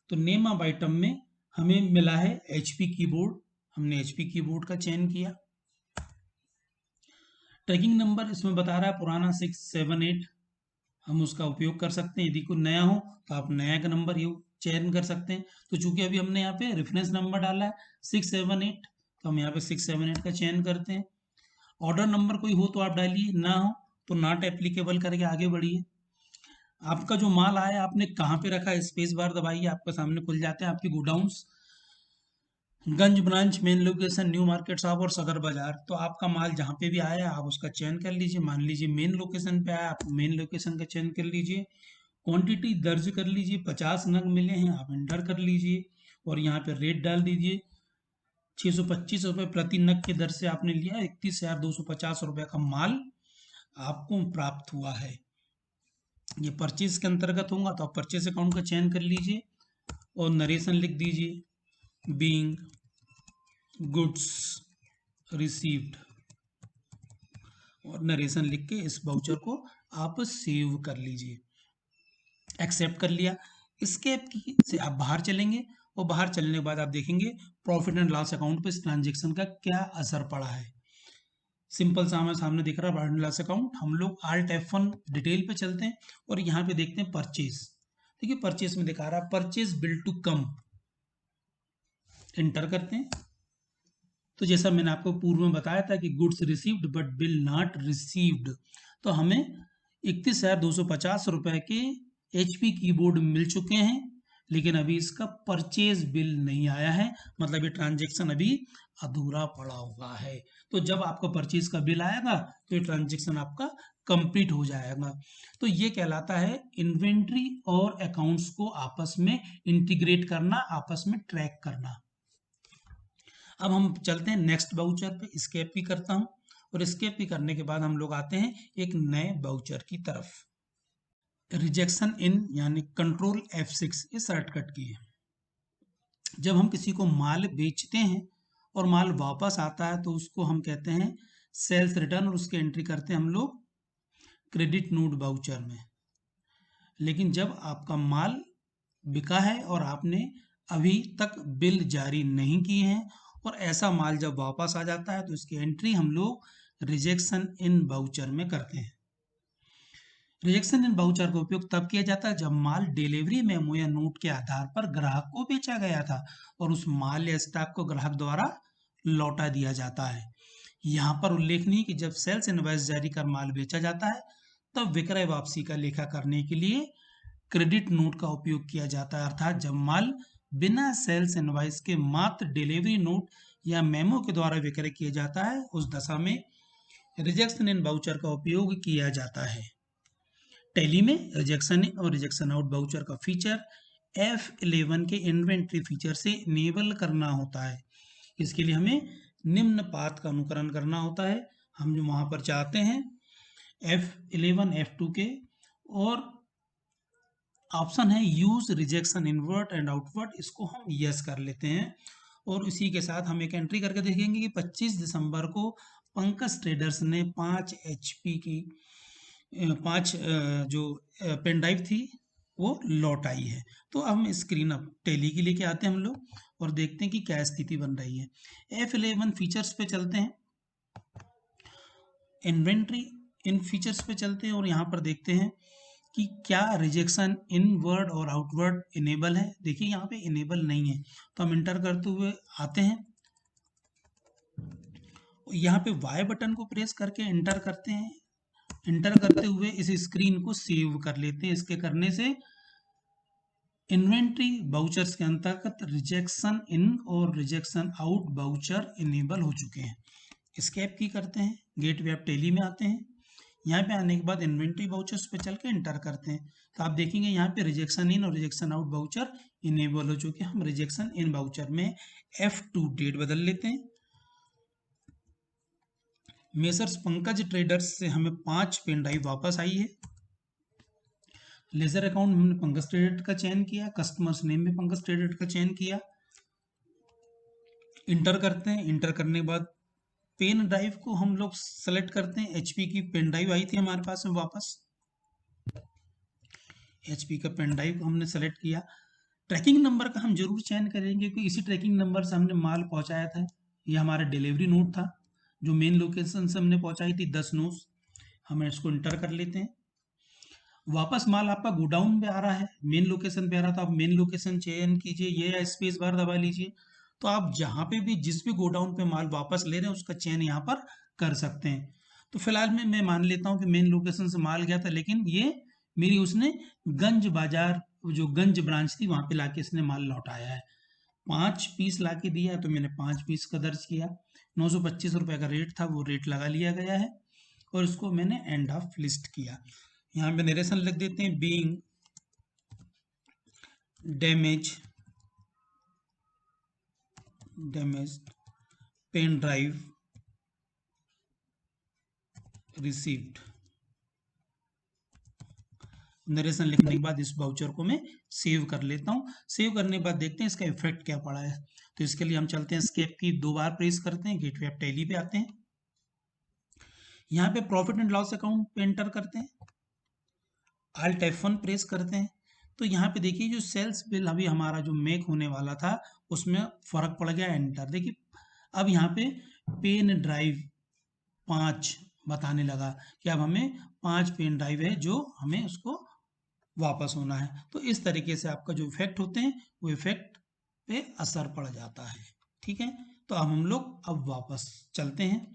तो नेम ऑफ आइटम में हमें मिला है HP कीबोर्ड, हमने HP कीबोर्ड का चयन किया। ट्रैकिंग नंबर इसमें बता रहा है पुराना 678, हम उसका उपयोग कर सकते हैं। यदि कोई नया हो तो आप नया का नंबर ये चयन कर सकते हैं। तो चूंकि अभी हमने यहाँ पे रेफरेंस नंबर डाला है 678, तो हम यहाँ पे 678 का चयन करते हैं। ऑर्डर नंबर कोई हो तो आप डालिए, ना हो तो नॉट एप्लीकेबल करके आगे बढ़िए। आपका जो माल आया आपने कहाँ पे रखा है, स्पेस बार दबाइए, आपके सामने खुल जाते हैं आपकी godowns. Ganj branch, main location, new market shop और सदर बाजार। तो आपका माल जहाँ पे भी आया आप उसका चयन कर लीजिए। मान लीजिए मेन लोकेशन पे आया, आप मेन लोकेशन का चयन कर लीजिए। क्वांटिटी दर्ज कर लीजिए, 50 नग मिले हैं, आप एंटर कर लीजिए और यहाँ पे रेट डाल दीजिए। 625 रुपये प्रति नग के दर से आपने लिया, 31,250 रुपये का माल आपको प्राप्त हुआ है। ये परचेज के अंतर्गत होगा, तो आप परचेज अकाउंट का चयन कर लीजिए और नरेशन लिख दीजिए, बीइंग गुड्स रिसीव्ड, और नरेशन लिख के इस वाउचर को आप सेव कर लीजिए। एक्सेप्ट कर लिया। इसके से आप बाहर चलेंगे और बाहर चलने के बाद आप देखेंगे प्रॉफिट एंड लॉस अकाउंट पे इस ट्रांजेक्शन का क्या असर पड़ा है। सिंपल सा हमें सामने दिख रहा है प्रॉफिट एंड लॉस अकाउंट। हम लोग Alt F1 डिटेल पे चलते हैं और यहाँ पे देखते हैं परचेज। देखिए परचेज में दिखा रहा है purchase bill to come, enter करते हैं। तो जैसा मैंने आपको पूर्व में बताया था कि goods received but bill not received, तो हमें 31,250 रुपए के HP कीबोर्ड मिल चुके हैं, लेकिन अभी इसका परचेज बिल नहीं आया है, मतलब ये ट्रांजेक्शन अभी अधूरा पड़ा हुआ है। तो जब आपका परचेज का बिल आएगा तो ये ट्रांजेक्शन आपका कंप्लीट हो जाएगा। तो ये कहलाता है इन्वेंट्री और अकाउंट्स को आपस में इंटीग्रेट करना, आपस में ट्रैक करना। अब हम चलते हैं नेक्स्ट वाउचर पे, स्केप भी करता हूं और स्केप भी करने के बाद हम लोग आते हैं एक नए वाउचर की तरफ। रिजेक्शन इन यानी कंट्रोल F6, ये शॉर्टकट की है। जब हम किसी को माल बेचते हैं और माल वापस आता है तो उसको हम कहते हैं सेल्स रिटर्न, और उसकी एंट्री करते हैं हम लोग क्रेडिट नोट वाउचर में। लेकिन जब आपका माल बिका है और आपने अभी तक बिल जारी नहीं किए हैं और ऐसा माल जब वापस आ जाता है तो इसकी एंट्री हम लोग रिजेक्शन इन वाउचर में करते हैं। रिजेक्शन इन वाउचर का उपयोग तब किया जाता है जब माल डिलीवरी मेमो या नोट के आधार पर ग्राहक को बेचा गया था और उस माल या स्टॉक को ग्राहक द्वारा लौटा दिया जाता है। यहाँ पर उल्लेखनीय कि जब सेल्स इनवॉइस जारी कर माल बेचा जाता है तब विक्रय वापसी का लेखा करने के लिए क्रेडिट नोट का उपयोग किया जाता है, अर्थात जब माल बिना सेल्स इनवॉइस के मात्र डिलीवरी नोट या मेमो के द्वारा विक्रय किया जाता है, उस दशा में रिजेक्शन इन वाउचर का उपयोग किया जाता है। टैली में रिजेक्शन इन और रिजेक्शन आउट वाउचर का फीचर F11 के इन्वेंट्री फीचर से इनेबल करना होता है। इसके लिए हमें निम्न पाथ का अनुकरण करना होता है। हम जो वहां पर चाहते हैं F11 F2 के, और ऑप्शन है use rejection inward and outward, इसको हम यस कर लेते हैं। और इसी के साथ हम एक एंट्री करके देखेंगे कि 25 दिसंबर को पंकज ट्रेडर्स ने 5 HP की 5 जो पेन ड्राइव थी वो लौट आई है। तो हम स्क्रीन अब टेली की लेके आते हैं हम लोग और देखते हैं कि क्या स्थिति बन रही है। F11 फीचर्स पे चलते हैं, इन्वेंट्री इन फीचर्स पे चलते हैं और यहाँ पर देखते हैं कि क्या रिजेक्शन इनवर्ड और आउटवर्ड इनेबल है। देखिए यहाँ पे इनेबल नहीं है, तो हम इंटर करते हुए आते हैं, यहाँ पे वाई बटन को प्रेस करके इंटर करते हैं। इंटर करते हुए इस स्क्रीन को सेव कर लेते हैं। इसके करने से इन्वेंट्री बाउचर्स के अंतर्गत रिजेक्शन इन और रिजेक्शन आउट बाउचर इनेबल हो चुके हैं। एस्केप की करते हैं, गेटवे ऑफ टेली में आते हैं। यहाँ पे आने के बाद इन्वेंट्री बाउचर्स पे चल के इंटर करते हैं, तो आप देखेंगे यहाँ पे रिजेक्शन इन और रिजेक्शन आउट बाउचर इनेबल हो चुके हैं। हम रिजेक्शन इन बाउचर में F2 डेट बदल लेते हैं। मेसर्स पंकज ट्रेडर्स से हमें 5 पेन ड्राइव वापस आई है। लेजर अकाउंट में हमने पंकज ट्रेडर का चयन किया, कस्टमर्स नेम में पंकज ट्रेडर का चयन किया, इंटर करते हैं। इंटर करने के बाद पेन ड्राइव को हम लोग सेलेक्ट करते हैं। HP की पेन ड्राइव आई थी हमारे पास में वापस, HP का पेन ड्राइव हमने सेलेक्ट किया। ट्रैकिंग नंबर का हम जरूर चयन करेंगे क्योंकि इसी ट्रैकिंग नंबर से हमने माल पहुंचाया था। ये हमारा डिलीवरी नोट था जो मेन लोकेशन से हमने पहुंचाई थी 10 नोट। हम इसको इंटर कर लेते हैं। वापस माल आपका गोडाउन में आ रहा है, मेन लोकेशन पे आ रहा था, आप मेन लोकेशन चयन कीजिए, ये या स्पेस बार दबा लीजिए। तो आप जहाँ पे भी जिस भी गोडाउन पे माल वापस ले रहे हैं उसका चयन यहाँ पर कर सकते हैं। तो फिलहाल में मैं मान लेता हूँ कि मेन लोकेशन से माल गया था, लेकिन ये मेरी उसने गंज बाजार जो गंज ब्रांच थी वहां पे लाके इसने माल लौटाया है। 5 पीस लाके दिया है तो मैंने 5 पीस का दर्ज किया। 925 रुपए का रेट था, वो रेट लगा लिया गया है और इसको मैंने एंड ऑफ लिस्ट किया। यहाँ पे नरेशन लिख देते हैं, being damaged pen drive received. Narration लिखने के बाद इस वाउचर को मैं सेव कर लेता हूँ। सेव करने के बाद देखते हैं इसका इफेक्ट क्या पड़ा है। तो इसके लिए हम चलते हैं, एस्केप की 2 बार प्रेस करते हैं, गेटवे ऑफ टेली पे आते हैं। यहाँ पे प्रॉफिट एंड लॉस अकाउंट पे एंटर करते हैं, Alt F1 प्रेस करते हैं। तो यहाँ पे देखिए जो सेल्स बिल अभी हमारा जो मेक होने वाला था उसमें फर्क पड़ गया, एंटर। देखिए अब यहाँ पे पेन ड्राइव 5 बताने लगा कि अब हमें 5 पेन ड्राइव है जो हमें उसको वापस होना है। तो इस तरीके से आपका जो इफेक्ट होते हैं वो इफेक्ट पे असर पड़ जाता है। ठीक है, तो अब हम लोग अब वापस चलते हैं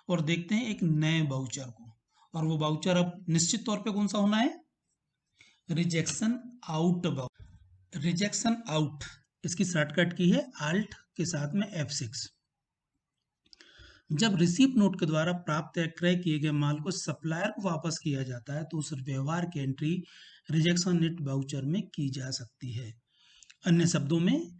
और देखते हैं एक नए बाउचर को, और वो बाउचर अब निश्चित तौर पे कौन सा होना है, रिजेक्शन आउट। रिजेक्शन आउट इसकी शॉर्टकट की है Alt के साथ में F6। जब रिसीप्ट नोट के द्वारा प्राप्त या क्रय किए गए माल को सप्लायर को वापस किया जाता है तो उस व्यवहार की एंट्री रिजेक्शन नेट बाउचर में की जा सकती है। अन्य शब्दों में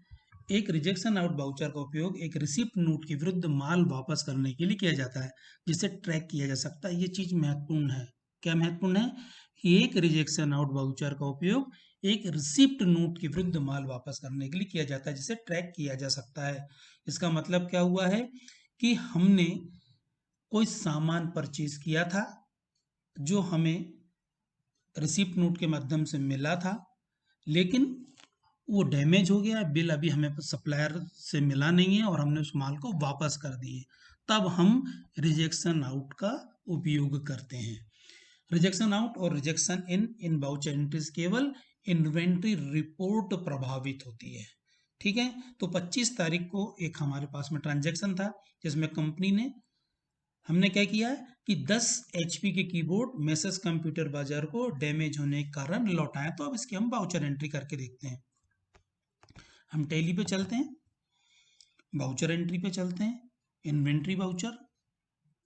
एक रिजेक्शन आउट बाउचर का उपयोग एक रिसीप्ट नोट के विरुद्ध माल वापस करने के लिए किया जाता है जिसे ट्रैक किया जा सकता है। ये चीज महत्वपूर्ण है। क्या महत्वपूर्ण है कि एक रिजेक्शन आउट बाउचर का उपयोग एक रिसीप्ट नोट के विरुद्ध माल वापस करने के लिए किया जाता है जिसे ट्रैक किया जा सकता है। इसका मतलब क्या हुआ है कि हमने कोई सामान परचेज किया था जो हमें रिसीप्ट नोट के माध्यम से मिला था, लेकिन वो डैमेज हो गया, बिल अभी हमें सप्लायर से मिला नहीं है और हमने उस माल को वापस कर दिए, तब हम रिजेक्शन आउट का उपयोग करते हैं। रिजेक्शन आउट और रिजेक्शन इन बाउचर एंट्रीज केवल इन्वेंट्री रिपोर्ट प्रभावित होती है। ठीक है, तो 25 तारीख को एक हमारे पास में ट्रांजैक्शन था जिसमें कंपनी ने हमने क्या किया कि 10 HP के कीबोर्ड मेसर्स कंप्यूटर बाजार को डैमेज होने के कारण लौटाएं। तो अब इसकी हम बाउचर एंट्री करके देखते हैं। हम टैली पे चलते हैं, बाउचर एंट्री पे चलते हैं, इन्वेंट्री बाउचर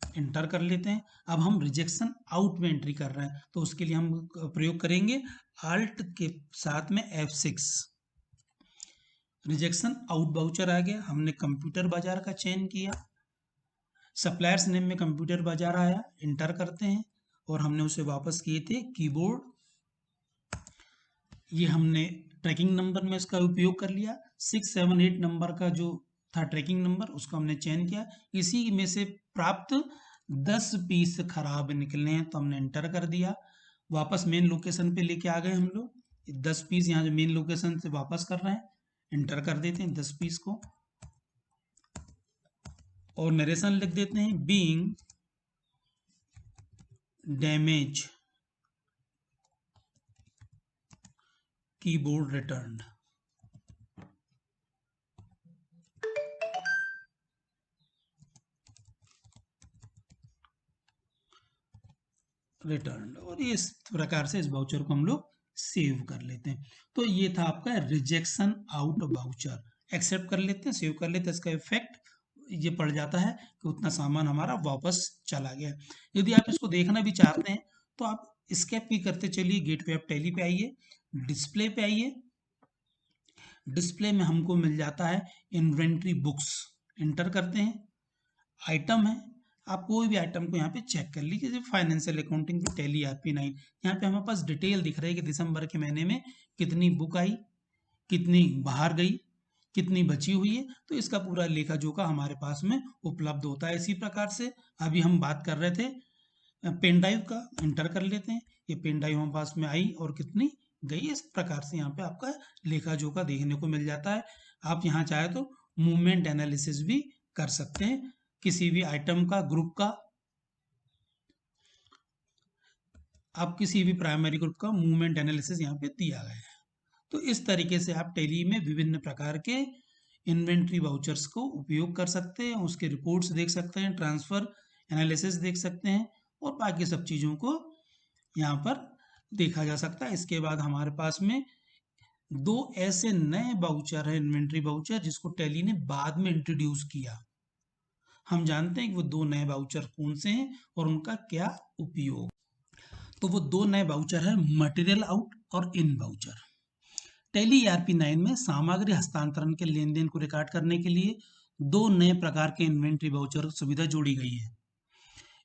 इंटर कर लेते हैं। अब हम रिजेक्शन आउट में एंट्री कर रहे हैं तो उसके लिए हम प्रयोग करेंगे Alt के साथ में F6। रिजेक्शन आउट बाउचर आ गया, हमने कंप्यूटर बाजार का चयन किया, सप्लायर्स नेम में कंप्यूटर बाजार आया, इंटर करते हैं और हमने उसे वापस किए थे कीबोर्ड। ये हमने ट्रैकिंग नंबर में इसका उपयोग कर लिया, 678 नंबर का जो था ट्रैकिंग नंबर उसका हमने चयन किया। इसी में से प्राप्त 10 पीस खराब निकले हैं, तो हमने एंटर कर दिया। वापस मेन लोकेशन पे लेके आ गए हम लोग। 10 पीस यहाँ जो मेन लोकेशन से वापस कर रहे हैं, एंटर कर देते हैं 10 पीस को, और नरेशन लिख देते हैं being damage keyboard return. Return, और इस प्रकार से इस वाउचर को हम लोग सेव कर लेते हैं। तो ये था आपका रिजेक्शन आउट वाउचर। एक्सेप्ट कर लेते हैं, सेव कर लेते हैं, इसका इफेक्ट ये पड़ जाता है कि उतना सामान हमारा वापस चला गया। यदि आप इसको देखना भी चाहते हैं तो आप स्केप भी करते चलिए, गेटवे ऑफ टैली पे आइए, डिस्प्ले पे आइए। डिस्प्ले में हमको मिल जाता है इन्वेंट्री बुक्स, एंटर करते हैं, आइटम है, आप कोई भी आइटम को यहाँ पे चेक कर लीजिए, जैसे फाइनेंशियल अकाउंटिंग पे टैली RP9, यहाँ पे हमारे पास डिटेल दिख रही है कि दिसंबर के महीने में कितनी बुक आई, कितनी बाहर गई, कितनी बची हुई है, तो इसका पूरा लेखा जोखा हमारे पास में उपलब्ध होता है। इसी प्रकार से अभी हम बात कर रहे थे पेन ड्राइव का, एंटर कर लेते हैं, ये पेन ड्राइव हमारे पास में आई और कितनी गई। इस प्रकार से यहाँ पे आपका लेखा जोखा देखने को मिल जाता है। आप यहाँ चाहे तो मूवमेंट एनालिसिस भी कर सकते हैं, किसी भी आइटम का, ग्रुप का, आप किसी भी प्राइमरी ग्रुप का मूवमेंट एनालिसिस यहाँ पे दिया गया है। तो इस तरीके से आप टैली में विभिन्न प्रकार के इन्वेंट्री वाउचर्स को उपयोग कर सकते हैं, उसके रिपोर्ट्स देख सकते हैं, ट्रांसफर एनालिसिस देख सकते हैं, और बाकी सब चीज़ों को यहाँ पर देखा जा सकता है। इसके बाद हमारे पास में दो ऐसे नए वाउचर है, इन्वेंट्री वाउचर, जिसको टैली ने बाद में इंट्रोड्यूस किया। हम जानते हैं कि वो दो नए वाउचर कौन से हैं और उनका क्या उपयोग। तो वो दो नए वाउचर है मटेरियल आउट और इन वाउचर। टैली ERP9 में सामग्री हस्तांतरण के लेन देन को रिकॉर्ड करने के लिए दो नए प्रकार के इन्वेंट्री वाउचर सुविधा जोड़ी गई है।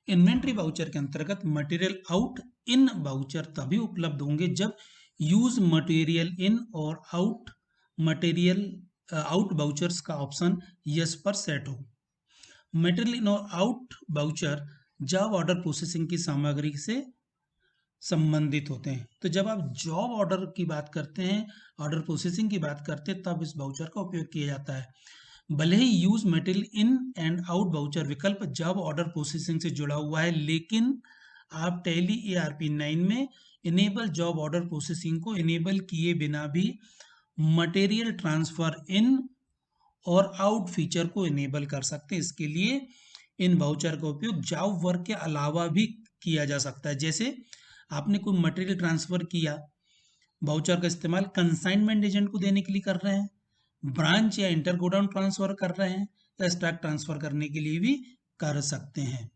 इन्वेंट्री वाउचर के अंतर्गत मटेरियल आउट इन वाउचर तभी उपलब्ध होंगे जब यूज मटेरियल इन और आउट मटेरियल आउट वाउचर्स का ऑप्शन यस पर सेट हो। मटेरियल इन और out voucher job order processing की सामग्री से संबंधित होते हैं। तो जब आप जॉब ऑर्डर की बात करते हैं, ऑर्डर प्रोसेसिंग की बात करते हैं, तब इस वाउचर का उपयोग किया जाता है। भले ही use material in and out voucher विकल्प जॉब ऑर्डर प्रोसेसिंग से जुड़ा हुआ है, लेकिन आप टैली ERP9 में इनेबल जॉब ऑर्डर प्रोसेसिंग को इनेबल किए बिना भी मटेरियल ट्रांसफर इन और आउट फीचर को इनेबल कर सकते हैं। इसके लिए इन वाउचर का उपयोग जॉब वर्क के अलावा भी किया जा सकता है। जैसे आपने कोई मटेरियल ट्रांसफर किया, वाउचर का इस्तेमाल कंसाइनमेंट एजेंट को देने के लिए कर रहे हैं, ब्रांच या इंटर गोडाउन ट्रांसफर कर रहे हैं, या स्टॉक ट्रांसफर करने के लिए भी कर सकते हैं।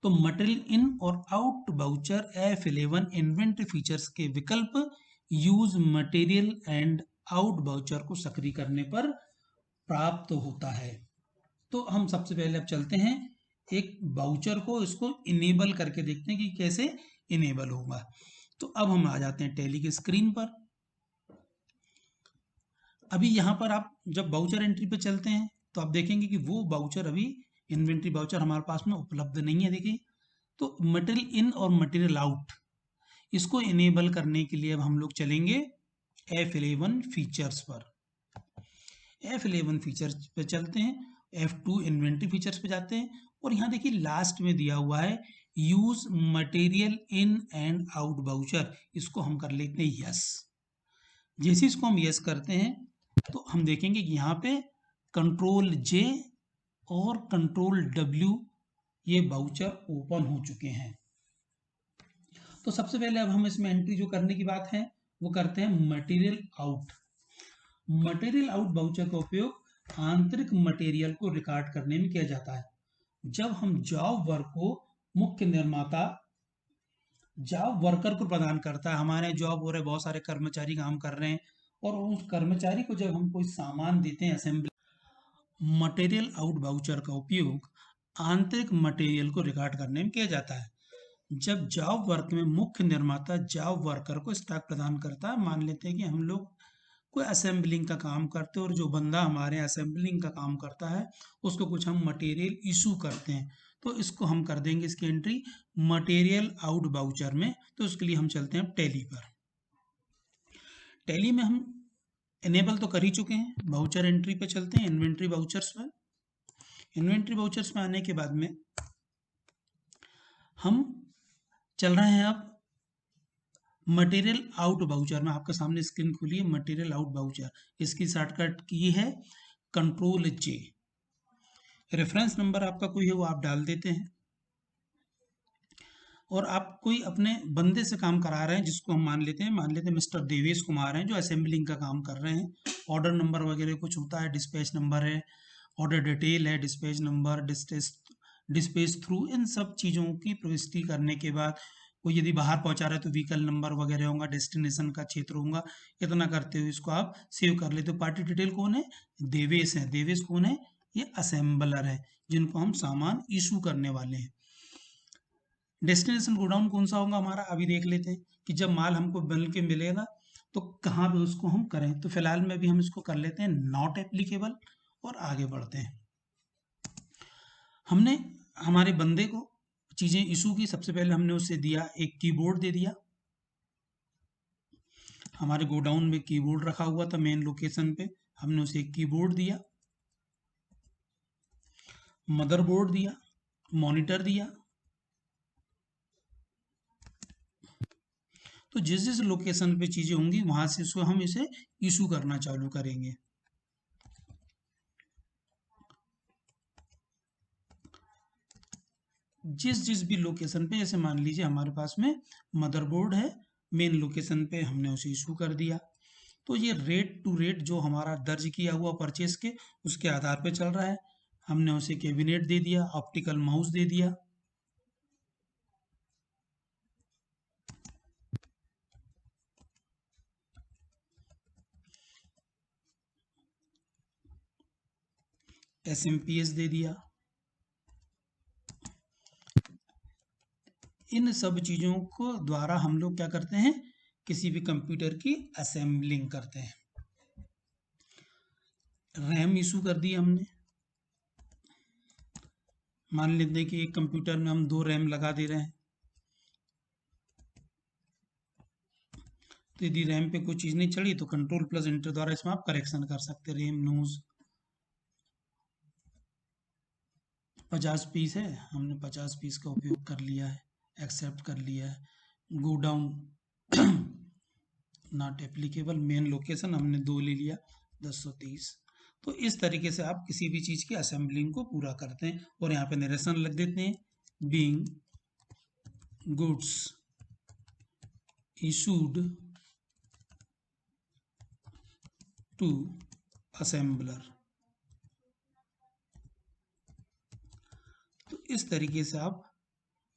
तो मटेरियल इन और out voucher F11 inventory features के विकल्प use material and out voucher को सक्रिय करने पर प्राप्त होता है। तो हम सबसे पहले अब चलते हैं एक वाउचर को, इसको इनेबल करके देखते हैं कि कैसे इनेबल होगा। तो अब हम आ जाते हैं टैली की स्क्रीन पर। अभी यहाँ पर आप जब वाउचर एंट्री पे चलते हैं तो आप देखेंगे कि वो वाउचर अभी इन्वेंट्री वाउचर हमारे पास में उपलब्ध नहीं है। देखिए, तो मटेरियल इन और मटेरियल आउट, इसको इनेबल करने के लिए अब हम लोग चलेंगे F11 फीचर्स पर। F11 फीचर्स पे चलते हैं, F2 इन्वेंट्री फीचर्स पे जाते हैं, और यहाँ देखिए लास्ट में दिया हुआ है use material in and out voucher, इसको हम कर लेते हैं यस। जैसे इसको हम यस करते हैं तो हम देखेंगे कि यहाँ पे कंट्रोल J और कंट्रोल W ये वाउचर ओपन हो चुके हैं। तो सबसे पहले अब हम इसमें एंट्री जो करने की बात है वो करते हैं material out. Material out voucher का उपयोग आंतरिक मटेरियल को रिकॉर्ड करने में किया जाता है। जब हम जॉब वर्क को मुख्य निर्माता जॉब वर्कर को प्रदान करता है, हमारे जॉब हो रहे, बहुत सारे कर्मचारी काम कर रहे हैं, और उस कर्मचारी को जब हम कोई सामान देते हैं असेंबली, मटेरियल आउट वाउचर का उपयोग आंतरिक मटेरियल को रिकॉर्ड करने में किया जाता है। जब जॉब वर्क में मुख्य निर्माता जॉब वर्कर को स्टॉक प्रदान करता है, मान लेते हैं कि हम लोग कोई असेंबलिंग का काम करते हैं और जो बंदा हमारे असेंबलिंग का काम करता है उसको कुछ हम मटेरियल इशू करते हैं, तो इसको हम कर देंगे इसकी एंट्री मटेरियल आउट बाउचर में। तो उसके लिए हम चलते हैं टैली पर। टैली में हम इनेबल तो कर ही चुके हैं, बाउचर एंट्री पे चलते हैं, इन्वेंट्री बाउचर्स पर। इन्वेंट्री बाउचर्स में आने के बाद में हम चल रहे हैं अब मटेरियल आउट बाउचर में। आपके सामने स्क्रीन खुली है, मटेरियल आउट बाउचर, इसकी शॉर्टकट की है कंट्रोल जे। रेफरेंस नंबर आपका कोई है वो आप डाल देते हैं, और आप कोई अपने बंदे से काम करा रहे हैं जिसको हम मान लेते हैं मिस्टर देवेश कुमार हैं जो असेंबलिंग का काम कर रहे हैं। ऑर्डर नंबर वगैरह कुछ होता है, डिस्पैच नंबर है, ऑर्डर डिटेल है, डिस्पैच नंबर, डिस्पैच थ्रू, इन सब चीज़ों की प्रविष्टि करने के बाद कोई यदि बाहर पहुंचा रहा है तो व्हीकल नंबर वगैरह होगा, डेस्टिनेशन का क्षेत्र होगा, इतना करते हुए इसको आप सेव कर लेते हो। पार्टी डिटेल कौन है? देवेश है। देवेश कौन है? ये असेंबलर है जिनको हम सामान इशू करने वाले हैं। डेस्टिनेशन गोडाउन कौन सा होगा हमारा, अभी देख लेते हैं कि जब माल हमको बन के मिलेगा तो कहाँ पे उसको हम करें। तो फिलहाल में अभी हम इसको कर लेते हैं नॉट एप्लीकेबल और आगे बढ़ते हैं। हमने हमारे बंदे को चीजें इशू की, सबसे पहले हमने उसे दिया एक कीबोर्ड दे दिया। हमारे गोडाउन में कीबोर्ड रखा हुआ था मेन लोकेशन पे, हमने उसे एक कीबोर्ड दिया, मदरबोर्ड दिया, मॉनिटर दिया। तो जिस जिस लोकेशन पे चीजें होंगी वहां से इसको हम इसे इशू करना चालू करेंगे। जिस जिस भी लोकेशन पे, जैसे मान लीजिए हमारे पास में मदरबोर्ड है, मेन लोकेशन पे हमने उसे इशू कर दिया। तो ये रेट टू रेट जो हमारा दर्ज किया हुआ परचेस के, उसके आधार पे चल रहा है। हमने उसे कैबिनेट दे दिया, ऑप्टिकल माउस दे दिया, SMPS दे दिया। इन सब चीजों को द्वारा हम लोग क्या करते हैं, किसी भी कंप्यूटर की असेंबलिंग करते हैं। रैम इशू कर दी हमने, मान लेते हैं कि एक कंप्यूटर में हम 2 रैम लगा दे रहे हैं। तो यदि रैम पे कोई चीज नहीं चढ़ी तो कंट्रोल प्लस एंटर द्वारा इसमें आप करेक्शन कर सकते हैं। रैम नोज 50 पीस है, हमने 50 पीस का उपयोग कर लिया है, एक्सेप्ट कर लिया है। Go down not applicable, main location हमने 2 ले लिया, 1030। तो इस तरीके से आप किसी भी चीज की असेंबलिंग को पूरा करते हैं। और यहाँ पे नरेशन लग देते हैं, being goods issued to assembler. तो इस तरीके से आप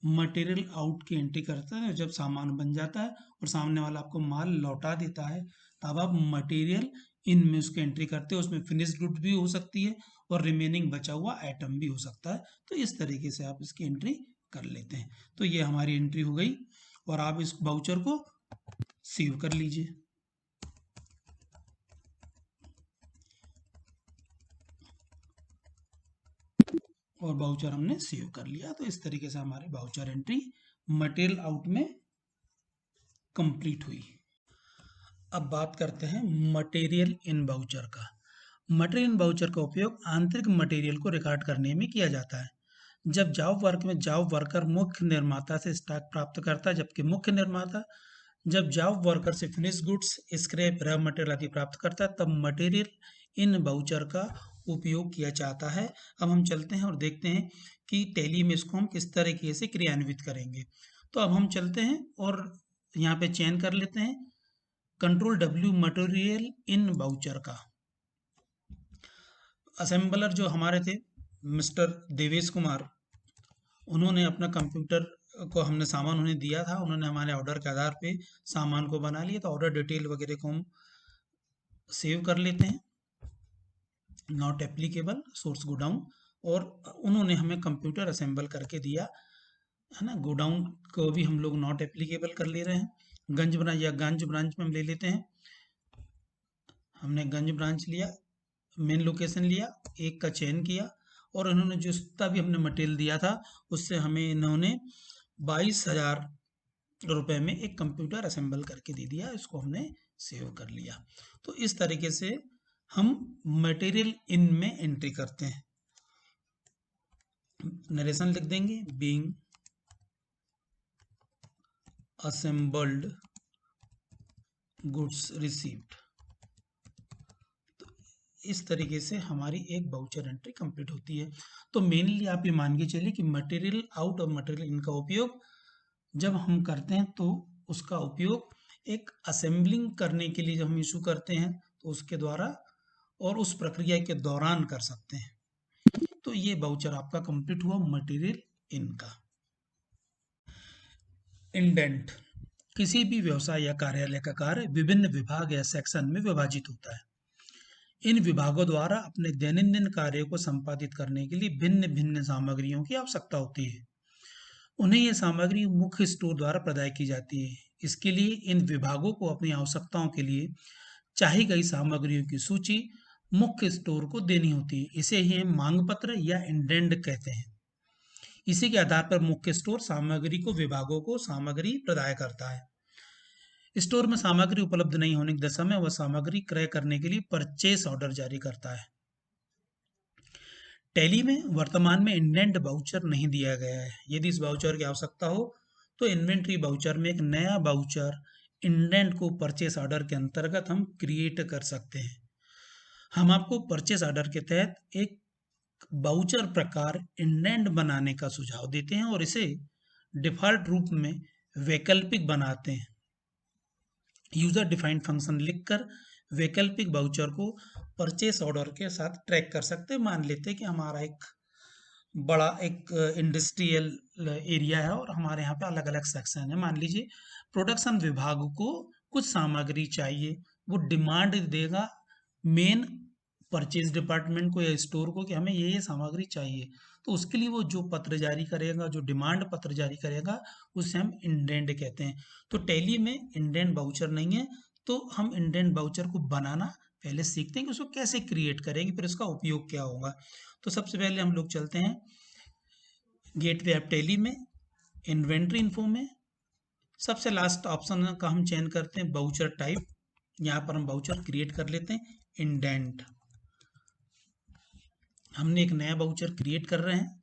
मटेरियल आउट की एंट्री करते हैं। जब सामान बन जाता है और सामने वाला आपको माल लौटा देता है, तब आप मटेरियल इन में उसकी एंट्री करते हैं। उसमें फिनिश गुड भी हो सकती है और रिमेनिंग बचा हुआ आइटम भी हो सकता है। तो इस तरीके से आप इसकी एंट्री कर लेते हैं। तो ये हमारी एंट्री हो गई, और आप इस बाउचर को सेव कर लीजिए। और बाउचर हमने सेव कर लिया। तो इस तरीके से हमारी बाउचर एंट्री मटेरियल आउट में कंप्लीट हुई। अब बात करते हैं मटेरियल इन बाउचर का। मटेरियल इन बाउचर का उपयोग आंतरिक मटेरियल को रिकॉर्ड करने में किया जाता है। जब जॉब वर्क में जॉब वर्कर मुख्य निर्माता से स्टॉक प्राप्त करता है, जबकि मुख्य निर्माता जब जॉब वर्कर से finish goods, scrap, raw material आदि प्राप्त करता है, तब मटेरियल इन बाउचर का उपयोग किया जाता है। अब हम चलते हैं और देखते हैं कि टैली में इसको हम किस तरीके से क्रियान्वित करेंगे। तो अब हम चलते हैं और यहाँ पे चयन कर लेते हैं control W material in voucher का। असेंबलर जो हमारे थे मिस्टर देवेश कुमार, उन्होंने अपना कंप्यूटर को, हमने सामान उन्हें दिया था, उन्होंने हमारे ऑर्डर के आधार पे सामान को बना लिया। तो ऑर्डर डिटेल वगैरह को हम सेव कर लेते हैं, नॉट एप्लीकेबल, सोर्स गोडाउन। और उन्होंने हमें कंप्यूटर असेंबल करके दिया है ना। गोडाउन को भी हम लोग नॉट एप्लीकेबल कर ले रहे हैं। गंज ब्रांच या गंज ब्रांच में हम ले लेते हैं, हमने गंज ब्रांच लिया, मेन लोकेशन लिया, एक का चयन किया और इन्होंने जितना भी हमने मटेरियल दिया था उससे हमें इन्होंने 22,000 रुपए में एक कंप्यूटर असेंबल करके दे दिया। इसको हमने सेव कर लिया। तो इस तरीके से हम मटेरियल इन में एंट्री करते हैं। नरेशन लिख देंगे, बीइंग असेंबल्ड गुड्स रिसीव्ड। तो इस तरीके से हमारी एक वाउचर एंट्री कंप्लीट होती है। तो मेनली आप ये मान के चलिए कि मटेरियल आउट और मटेरियल इन का उपयोग जब हम करते हैं तो उसका उपयोग एक असेंबलिंग करने के लिए जब हम इशू करते हैं तो उसके द्वारा और उस प्रक्रिया के दौरान कर सकते हैं। तो ये वाउचर आपका कंप्लीट हुआ मटेरियल इन का। इंडेंट किसी भी व्यवसाय या कार्यालय का कार्य विभिन्न विभाग या सेक्शन में विभाजित होता है। इन विभागों द्वारा अपने दैनंदिन कार्यों को संपादित करने के लिए भिन्न भिन्न सामग्रियों की आवश्यकता होती है। उन्हें यह सामग्री मुख्य स्टोर द्वारा प्रदाय की जाती है। इसके लिए इन विभागों को अपनी आवश्यकताओं के लिए चाही गई सामग्रियों की सूची मुख्य स्टोर को देनी होती है। इसे ही हम मांग पत्र या इंडेंट कहते हैं। इसी के आधार पर मुख्य स्टोर सामग्री को विभागों को सामग्री प्रदाय करता है। स्टोर में सामग्री उपलब्ध नहीं होने की दशा में वह सामग्री क्रय करने के लिए परचेस ऑर्डर जारी करता है। टैली में वर्तमान में इंडेंट वाउचर नहीं दिया गया है। यदि इस वाउचर की आवश्यकता हो तो इन्वेंट्री वाउचर में एक नया वाउचर इंडेंट को परचेस ऑर्डर के अंतर्गत हम क्रिएट कर सकते हैं। हम आपको परचेस ऑर्डर के तहत एक वाउचर प्रकार इंडेंट बनाने का सुझाव देते हैं और इसे डिफॉल्ट रूप में वैकल्पिक बनाते हैं। यूजर डिफाइंड फंक्शन लिखकर वैकल्पिक वाउचर को परचेस ऑर्डर के साथ ट्रैक कर सकते हैं। मान लेते हैं कि हमारा एक बड़ा एक इंडस्ट्रियल एरिया है और हमारे यहाँ पे अलग अलग सेक्शन है। मान लीजिए प्रोडक्शन विभाग को कुछ सामग्री चाहिए, वो डिमांड देगा मेन परचेज डिपार्टमेंट को या स्टोर को कि हमें ये सामग्री चाहिए। तो उसके लिए वो जो पत्र जारी करेगा, जो डिमांड पत्र जारी करेगा, उसे हम इंडेंट कहते हैं। तो टैली में इंडेंट वाउचर नहीं है, तो हम इंडेंट वाउचर को बनाना पहले सीखते हैं कि उसको कैसे क्रिएट करेंगे, फिर उसका उपयोग क्या होगा। तो सबसे पहले हम लोग चलते हैं गेटवे ऐप टैली में, इन्वेंट्री इन्फो में सबसे लास्ट ऑप्शन का हम चयन करते हैं वाउचर टाइप। यहाँ पर हम वाउचर क्रिएट कर लेते हैं इंडेंट। हमने एक नया वाउचर क्रिएट कर रहे हैं।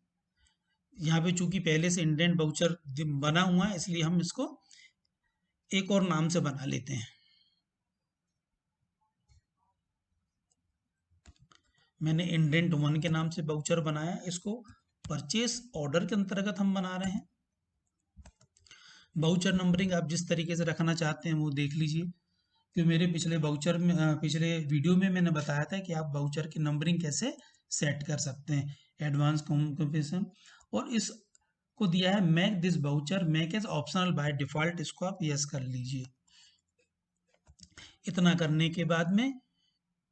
यहाँ पे चूंकि पहले से इंडेंट वाउचर बना हुआ है इसलिए हम इसको एक और नाम से बना लेते हैं। मैंने इंडेंट 1 के नाम से वाउचर बनाया, इसको परचेस ऑर्डर के अंतर्गत हम बना रहे हैं। वाउचर नंबरिंग आप जिस तरीके से रखना चाहते हैं वो देख लीजिए, कि मेरे पिछले वाउचर में पिछले वीडियो में मैंने बताया था कि आप वाउचर की नंबरिंग कैसे सेट कर सकते हैं, एडवांस कॉन्फ़िगरेशन। और इसको दिया है make this voucher make as optional by default, इसको आप यस कर लीजिए। इतना करने के बाद में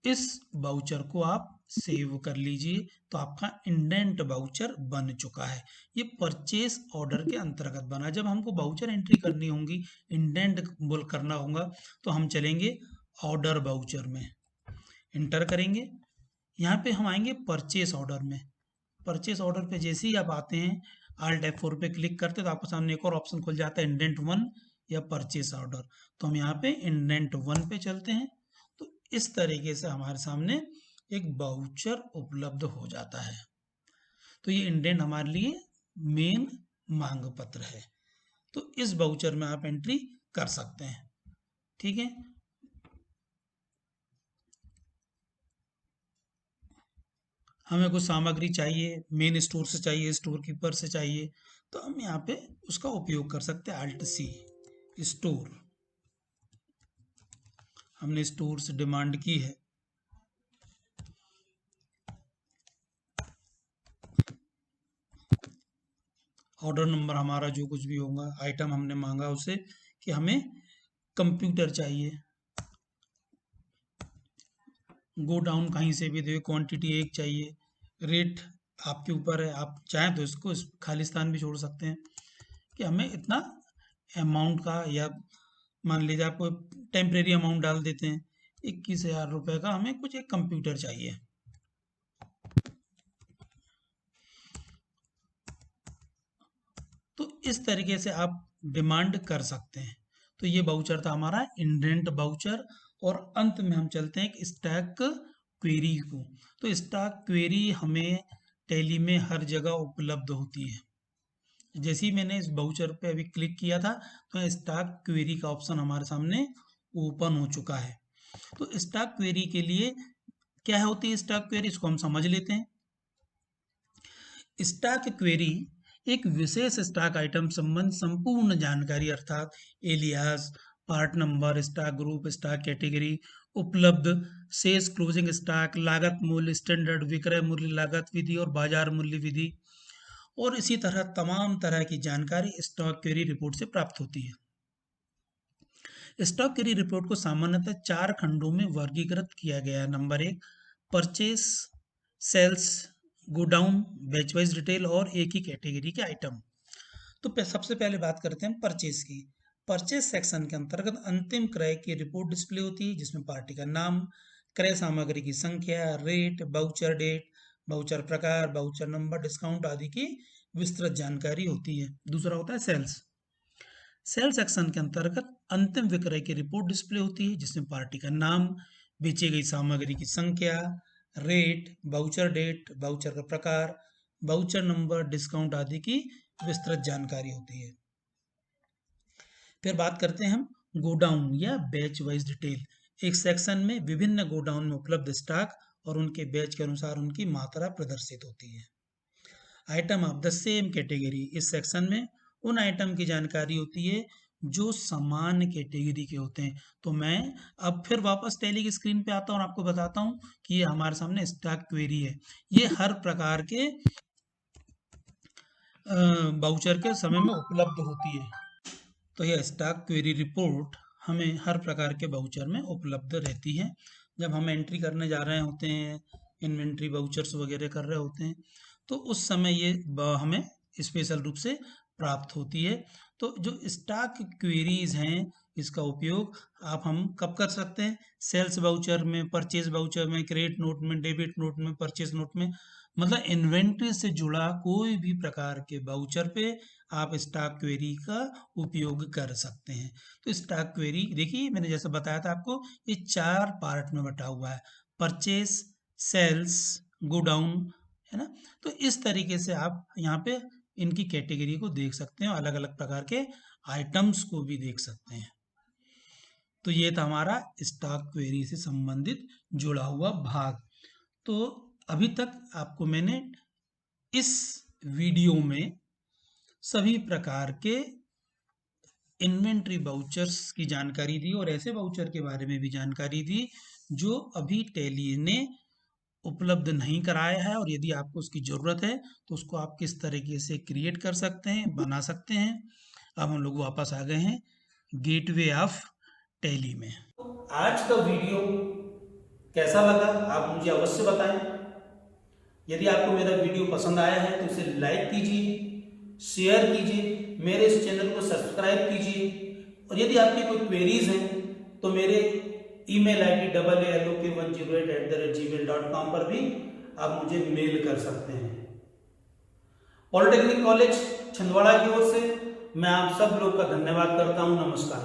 इस वाउचर को आप सेव कर लीजिए, तो आपका इंडेंट वाउचर बन चुका है। ये परचेस ऑर्डर के अंतर्गत बना। जब हमको वाउचर एंट्री करनी होगी, इंडेंट बोल करना होगा, तो हम चलेंगे ऑर्डर वाउचर में, इंटर करेंगे। यहाँ पे हम आएंगे परचेस ऑर्डर में। परचेस ऑर्डर पे जैसे ही आप आते हैं, Alt F4 पे क्लिक करते हैं तो आपके सामने एक और ऑप्शन खुल जाता है इंडेंट 1 या परचेस ऑर्डर। तो हम यहाँ पे इंडेंट 1 पे चलते हैं। तो इस तरीके से हमारे सामने एक वाउचर उपलब्ध हो जाता है। तो ये इंडेंट हमारे लिए मेन मांग पत्र है। तो इस वाउचर में आप एंट्री कर सकते हैं। ठीक है, हमें कुछ सामग्री चाहिए, मेन स्टोर से चाहिए, स्टोर कीपर से चाहिए, तो हम यहाँ पे उसका उपयोग कर सकते हैं Alt C स्टोर। हमने स्टोर से डिमांड की है, ऑर्डर नंबर हमारा जो कुछ भी होगा, आइटम हमने मांगा उसे कि हमें कंप्यूटर चाहिए, गो डाउन कहीं से भी दे, क्वांटिटी एक चाहिए, रेट आपके ऊपर है, आप चाहें तो इसको खालिस्तान भी छोड़ सकते हैं कि हमें इतना अमाउंट का, या मान लीजिए आपको टेम्परेरी अमाउंट डाल देते हैं 21,000 रुपये का, हमें कुछ एक कंप्यूटर चाहिए। इस तरीके से आप डिमांड कर सकते हैं। तो ये बाउचर था हमारा इंडेंट बाउचर। और अंत में हम चलते हैं स्टैक क्वेरी को। तो स्टैक क्वेरी हमें टैली में हर जगह उपलब्ध होती है। जैसे ही मैंने इस बाउचर पे अभी क्लिक किया था तो स्टैक क्वेरी का ऑप्शन हमारे सामने ओपन हो चुका है। तो स्टैक क्वेरी के लिए क्या होती है स्टैक क्वेरी, इसको हम समझ लेते हैं। स्टैक क्वेरी एक विशेष स्टॉक आइटम संबंध संपूर्ण जानकारी अर्थात alias, part number, stock group, stock category, उपलब्ध शेष, क्लोजिंग स्टॉक, लागत मूल्य, स्टैंडर्ड विक्रय मूल्य लागत विधि और बाजार मूल्य विधि और इसी तरह तमाम तरह की जानकारी स्टॉक क्वेरी रिपोर्ट से प्राप्त होती है। स्टॉक क्वेरी रिपोर्ट को सामान्यतः 4 खंडों में वर्गीकृत किया गया है। Number 1 purchase, sales, godown, batch wise detail और एक ही कैटेगरी के आइटम। तो सबसे पहले बात करते हैं परचेस की। परचेस सेक्शन के अंतर्गत अंतिम क्रय की रिपोर्ट डिस्प्ले होती है जिसमें पार्टी का नाम, क्रय सामग्री की संख्या, रेट, बाउचर डेट, बाउचर प्रकार, बाउचर नंबर, डिस्काउंट आदि की विस्तृत जानकारी होती है। दूसरा होता है सेल्स। सेल सेक्शन के अंतर्गत अंतिम विक्रय की रिपोर्ट डिस्प्ले होती है जिसमें पार्टी का नाम, बेची गई सामग्री की संख्या, रेट, बाउचर डेट, बाउचर का प्रकार, बाउचर नंबर, डिस्काउंट आदि की विस्तृत जानकारी होती है। फिर बात करते हैं हम गोडाउन या बैच वाइज डिटेल। एक सेक्शन में विभिन्न गोडाउन में उपलब्ध स्टॉक और उनके बैच के अनुसार उनकी मात्रा प्रदर्शित होती है। Item of the same category, इस सेक्शन में उन आइटम की जानकारी होती है जो समान कैटेगरी के होते हैं। तो मैं अब फिर वापस टैली की स्क्रीन पे आता हूँ और आपको बताता हूँ कि ये हमारे सामने स्टॉक क्वेरी है। ये हर प्रकार के बाउचर के समय में उपलब्ध होती है। तो यह स्टॉक क्वेरी रिपोर्ट हमें हर प्रकार के बाउचर में उपलब्ध रहती है। जब हम एंट्री करने जा रहे होते हैं, इन्वेंट्री बाउचर्स वगैरह कर रहे होते हैं, तो उस समय ये हमें स्पेशल रूप से प्राप्त होती है। तो जो स्टॉक क्वेरीज हैं इसका उपयोग हम कब कर सकते हैं? सेल्स बाउचर में, परचेज बाउचर में, क्रेडिट नोट में, डेबिट नोट में, परचेज नोट में, मतलब इन्वेंट्री से जुड़ा कोई भी प्रकार के बाउचर पे आप स्टॉक क्वेरी का उपयोग कर सकते हैं। तो स्टॉक क्वेरी देखिए मैंने जैसे बताया था आपको, ये 4 पार्ट में बटा हुआ है, परचेस, सेल्स, गोडाउन, है ना। तो इस तरीके से आप यहाँ पे इनकी कैटेगरी को देख सकते हैं और अलग अलग प्रकार के आइटम्स को भी देख सकते हैं। तो ये था हमारा स्टॉक क्वेरी से संबंधित जुड़ा हुआ भाग। तो अभी तक आपको मैंने इस वीडियो में सभी प्रकार के इन्वेंट्री बाउचर्स की जानकारी दी और ऐसे बाउचर के बारे में भी जानकारी दी जो अभी टैली ने उपलब्ध नहीं कराया है, और यदि आपको उसकी ज़रूरत है तो उसको आप किस तरीके से क्रिएट कर सकते हैं, बना सकते हैं। अब हम लोग वापस आ गए हैं गेटवे ऑफ टैली में। आज का वीडियो कैसा लगा आप मुझे अवश्य बताएं। यदि आपको मेरा वीडियो पसंद आया है तो इसे लाइक कीजिए, शेयर कीजिए, मेरे इस चैनल को सब्सक्राइब कीजिए और यदि आपकी कोई क्वेरीज हैं तो मेरे ईमेल ID ALOK1008@gmail.com पर भी आप मुझे मेल कर सकते हैं। पॉलिटेक्निक कॉलेज छिंदवाड़ा की ओर से मैं आप सब लोग का धन्यवाद करता हूं। नमस्कार।